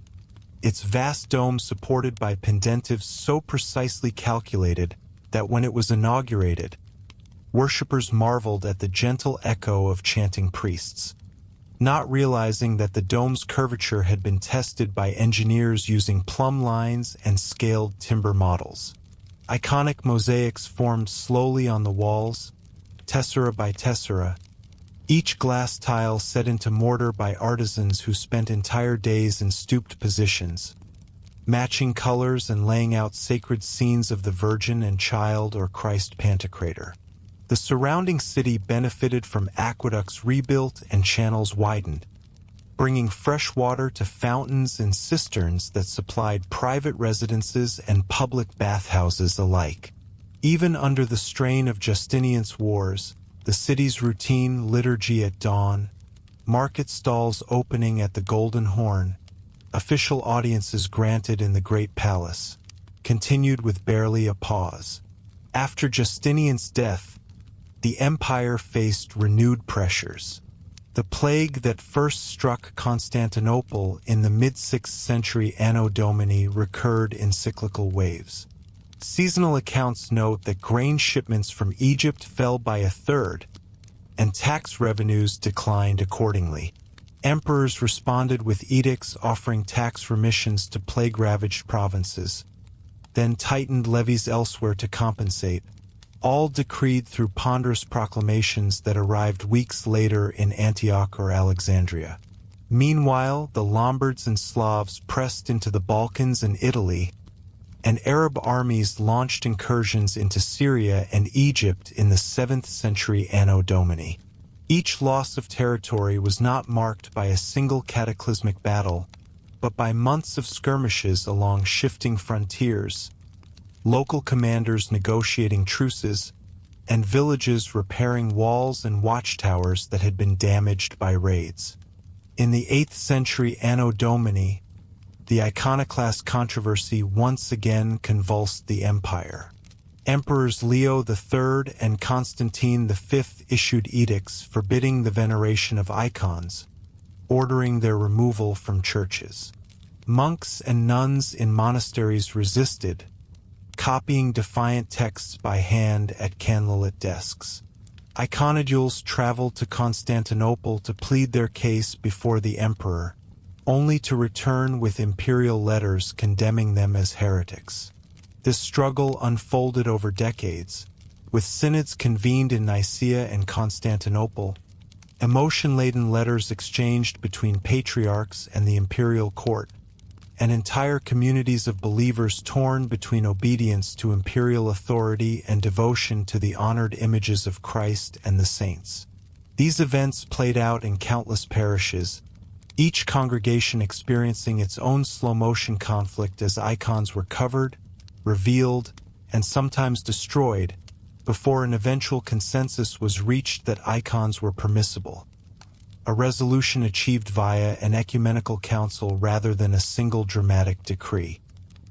its vast dome supported by pendentives so precisely calculated that when it was inaugurated, worshippers marveled at the gentle echo of chanting priests, not realizing that the dome's curvature had been tested by engineers using plumb lines and scaled timber models. Iconic mosaics formed slowly on the walls, tessera by tessera, each glass tile set into mortar by artisans who spent entire days in stooped positions, matching colors and laying out sacred scenes of the Virgin and Child or Christ Pantocrator. The surrounding city benefited from aqueducts rebuilt and channels widened, bringing fresh water to fountains and cisterns that supplied private residences and public bathhouses alike. Even under the strain of Justinian's wars, the city's routine liturgy at dawn, market stalls opening at the Golden Horn, official audiences granted in the Great Palace, continued with barely a pause. After Justinian's death, the empire faced renewed pressures. The plague that first struck Constantinople in the mid-6th century Anno Domini recurred in cyclical waves. Seasonal accounts note that grain shipments from Egypt fell by a third, and tax revenues declined accordingly. Emperors responded with edicts offering tax remissions to plague-ravaged provinces, then tightened levies elsewhere to compensate, all decreed through ponderous proclamations that arrived weeks later in Antioch or Alexandria. Meanwhile, the Lombards and Slavs pressed into the Balkans and Italy, and Arab armies launched incursions into Syria and Egypt in the 7th century Anno Domini. Each loss of territory was not marked by a single cataclysmic battle, but by months of skirmishes along shifting frontiers, local commanders negotiating truces, and villages repairing walls and watchtowers that had been damaged by raids. In the 8th century Anno Domini, the iconoclast controversy once again convulsed the empire. Emperors Leo III and Constantine V issued edicts forbidding the veneration of icons, ordering their removal from churches. Monks and nuns in monasteries resisted, copying defiant texts by hand at candlelit desks. Iconodules traveled to Constantinople to plead their case before the emperor, only to return with imperial letters condemning them as heretics. This struggle unfolded over decades, with synods convened in Nicaea and Constantinople, emotion-laden letters exchanged between patriarchs and the imperial court, and entire communities of believers torn between obedience to imperial authority and devotion to the honored images of Christ and the saints. These events played out in countless parishes, each congregation experiencing its own slow-motion conflict as icons were covered, revealed, and sometimes destroyed, before an eventual consensus was reached that icons were permissible. A resolution achieved via an ecumenical council rather than a single dramatic decree.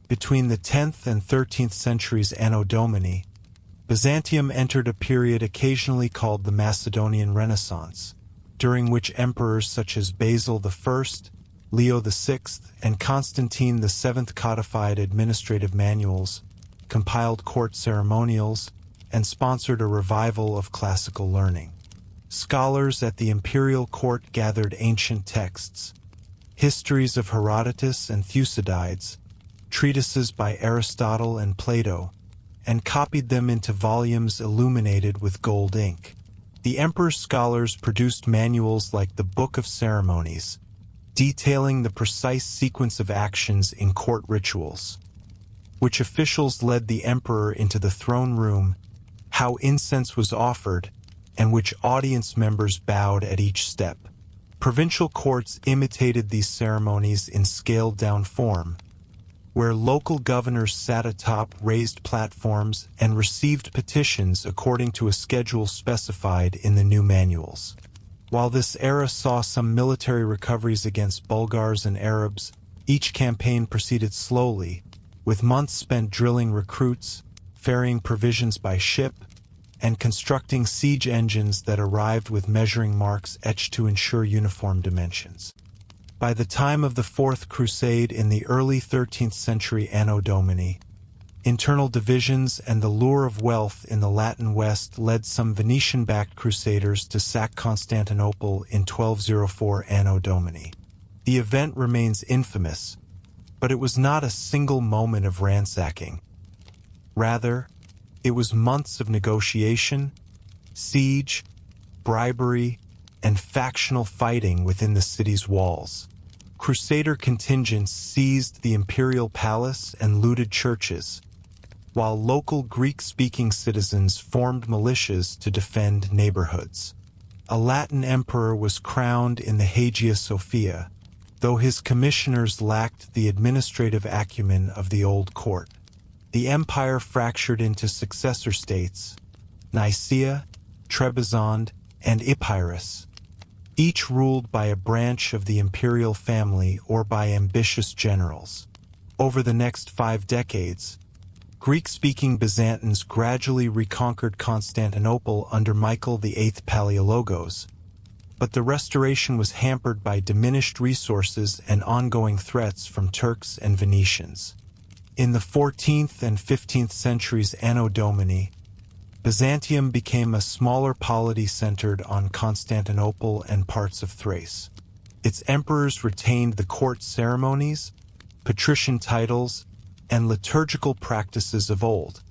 Between the 10th and 13th centuries Anno Domini, Byzantium entered a period occasionally called the Macedonian Renaissance, during which emperors such as Basil I, Leo VI, and Constantine VII codified administrative manuals, compiled court ceremonials, and sponsored a revival of classical learning. Scholars at the imperial court gathered ancient texts, histories of Herodotus and Thucydides, treatises by Aristotle and Plato, and copied them into volumes illuminated with gold ink. The emperor's scholars produced manuals like the Book of Ceremonies, detailing the precise sequence of actions in court rituals, which officials led the emperor into the throne room, how incense was offered, and which audience members bowed at each step. Provincial courts imitated these ceremonies in scaled-down form, where local governors sat atop raised platforms and received petitions according to a schedule specified in the new manuals. While this era saw some military recoveries against Bulgars and Arabs, each campaign proceeded slowly, with months spent drilling recruits, ferrying provisions by ship, and constructing siege engines that arrived with measuring marks etched to ensure uniform dimensions. By the time of the Fourth Crusade in the early 13th century Anno Domini, internal divisions and the lure of wealth in the Latin West led some Venetian-backed crusaders to sack Constantinople in 1204 Anno Domini. The event remains infamous, but it was not a single moment of ransacking. Rather, it was months of negotiation, siege, bribery, and factional fighting within the city's walls. Crusader contingents seized the imperial palace and looted churches, while local Greek-speaking citizens formed militias to defend neighborhoods. a Latin emperor was crowned in the Hagia Sophia, though his commissioners lacked the administrative acumen of the old court. The empire fractured into successor states, Nicaea, Trebizond, and Epirus, each ruled by a branch of the imperial family or by ambitious generals. Over the next 5 decades, Greek-speaking Byzantines gradually reconquered Constantinople under Michael VIII Palaiologos, but the restoration was hampered by diminished resources and ongoing threats from Turks and Venetians. In the 14th and 15th centuries Anno Domini, Byzantium became a smaller polity centered on Constantinople and parts of Thrace. Its emperors retained the court ceremonies, patrician titles, and liturgical practices of old,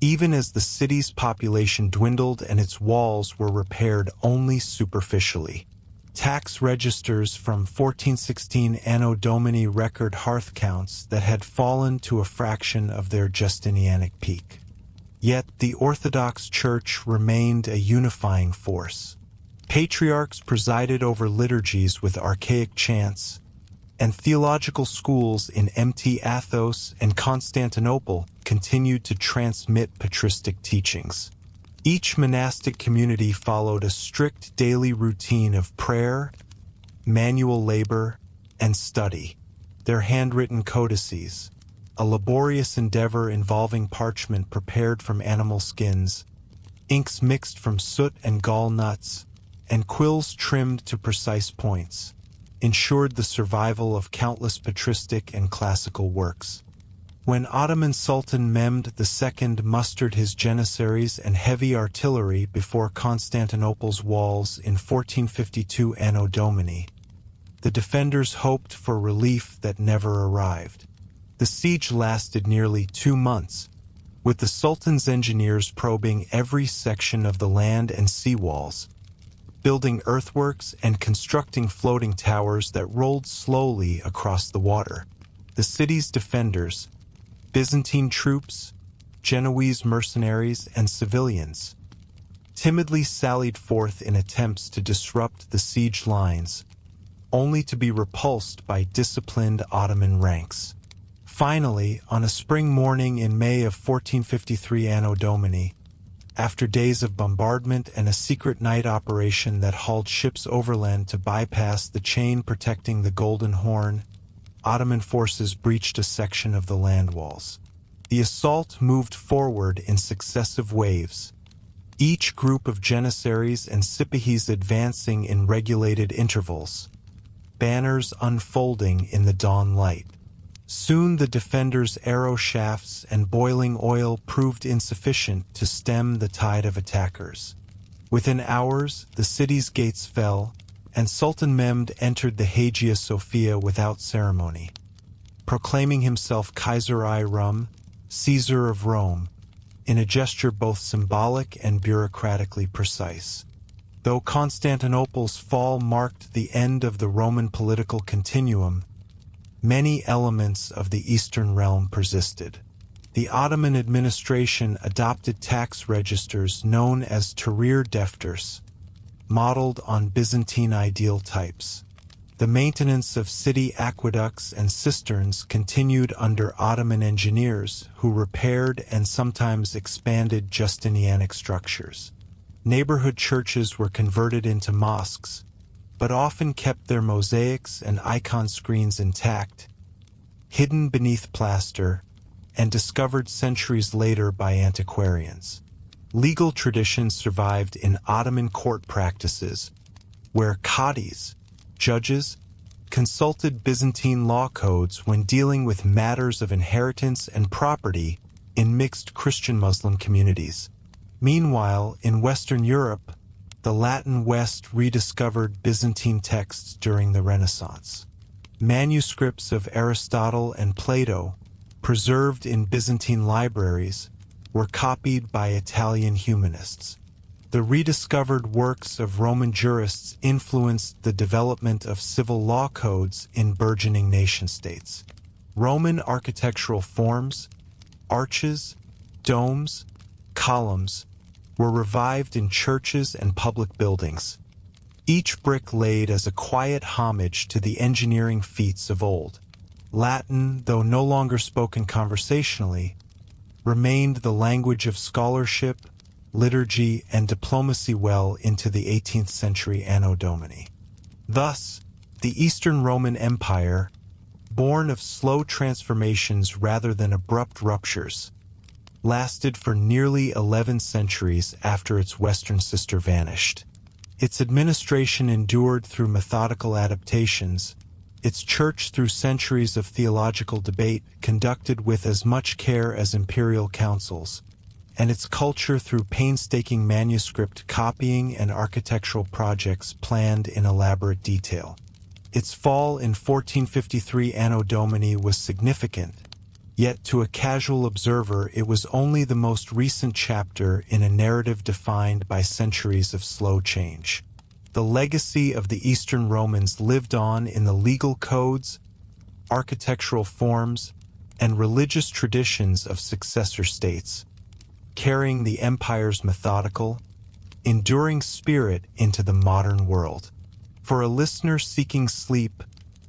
even as the city's population dwindled and its walls were repaired only superficially. Tax registers from 1416 Anno Domini record hearth counts that had fallen to a fraction of their Justinianic peak. Yet the Orthodox Church remained a unifying force. Patriarchs presided over liturgies with archaic chants, and theological schools in Mt. Athos and Constantinople continued to transmit patristic teachings. Each monastic community followed a strict daily routine of prayer, manual labor, and study. Their handwritten codices, a laborious endeavor involving parchment prepared from animal skins, inks mixed from soot and gall nuts, and quills trimmed to precise points, ensured the survival of countless patristic and classical works. When Ottoman Sultan Mehmed II mustered his janissaries and heavy artillery before Constantinople's walls in 1452 Anno Domini, the defenders hoped for relief that never arrived. The siege lasted nearly 2 months, with the Sultan's engineers probing every section of the land and sea walls, building earthworks and constructing floating towers that rolled slowly across the water. The city's defenders, Byzantine troops, Genoese mercenaries, and civilians, timidly sallied forth in attempts to disrupt the siege lines, only to be repulsed by disciplined Ottoman ranks. Finally, on a spring morning in May of 1453 Anno Domini, after days of bombardment and a secret night operation that hauled ships overland to bypass the chain protecting the Golden Horn, Ottoman forces breached a section of the land walls. The assault moved forward in successive waves, each group of janissaries and sipahis advancing in regulated intervals, banners unfolding in the dawn light. Soon the defenders' arrow shafts and boiling oil proved insufficient to stem the tide of attackers. Within hours, the city's gates fell, and Sultan Mehmed entered the Hagia Sophia without ceremony, proclaiming himself Kaiser-i-Rum, Caesar of Rome, in a gesture both symbolic and bureaucratically precise. Though Constantinople's fall marked the end of the Roman political continuum, many elements of the Eastern realm persisted. The Ottoman administration adopted tax registers known as Tahrir defters, modeled on Byzantine ideal types. The maintenance of city aqueducts and cisterns continued under Ottoman engineers who repaired and sometimes expanded Justinianic structures. Neighborhood churches were converted into mosques, but often kept their mosaics and icon screens intact, hidden beneath plaster, and discovered centuries later by antiquarians. Legal traditions survived in Ottoman court practices, where qadis, judges, consulted Byzantine law codes when dealing with matters of inheritance and property in mixed Christian-Muslim communities. Meanwhile, in Western Europe, the Latin West rediscovered Byzantine texts during the Renaissance. Manuscripts of Aristotle and Plato, preserved in Byzantine libraries, were copied by Italian humanists. The rediscovered works of Roman jurists influenced the development of civil law codes in burgeoning nation-states. Roman architectural forms, arches, domes, columns, were revived in churches and public buildings, each brick laid as a quiet homage to the engineering feats of old. Latin, though no longer spoken conversationally, remained the language of scholarship, liturgy, and diplomacy well into the 18th century Anno Domini. Thus, the Eastern Roman Empire, born of slow transformations rather than abrupt ruptures, lasted for nearly 11 centuries after its Western sister vanished. Its administration endured through methodical adaptations, its church through centuries of theological debate conducted with as much care as imperial councils, and its culture through painstaking manuscript copying and architectural projects planned in elaborate detail. Its fall in 1453 Anno Domini was significant, yet to a casual observer it was only the most recent chapter in a narrative defined by centuries of slow change. The legacy of the Eastern Romans lived on in the legal codes, architectural forms, and religious traditions of successor states, carrying the empire's methodical, enduring spirit into the modern world. For a listener seeking sleep,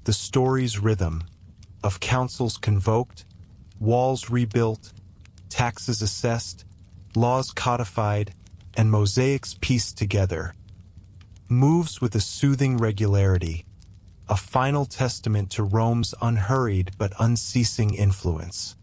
the story's rhythm of councils convoked, walls rebuilt, taxes assessed, laws codified, and mosaics pieced together moves with a soothing regularity, a final testament to Rome's unhurried but unceasing influence.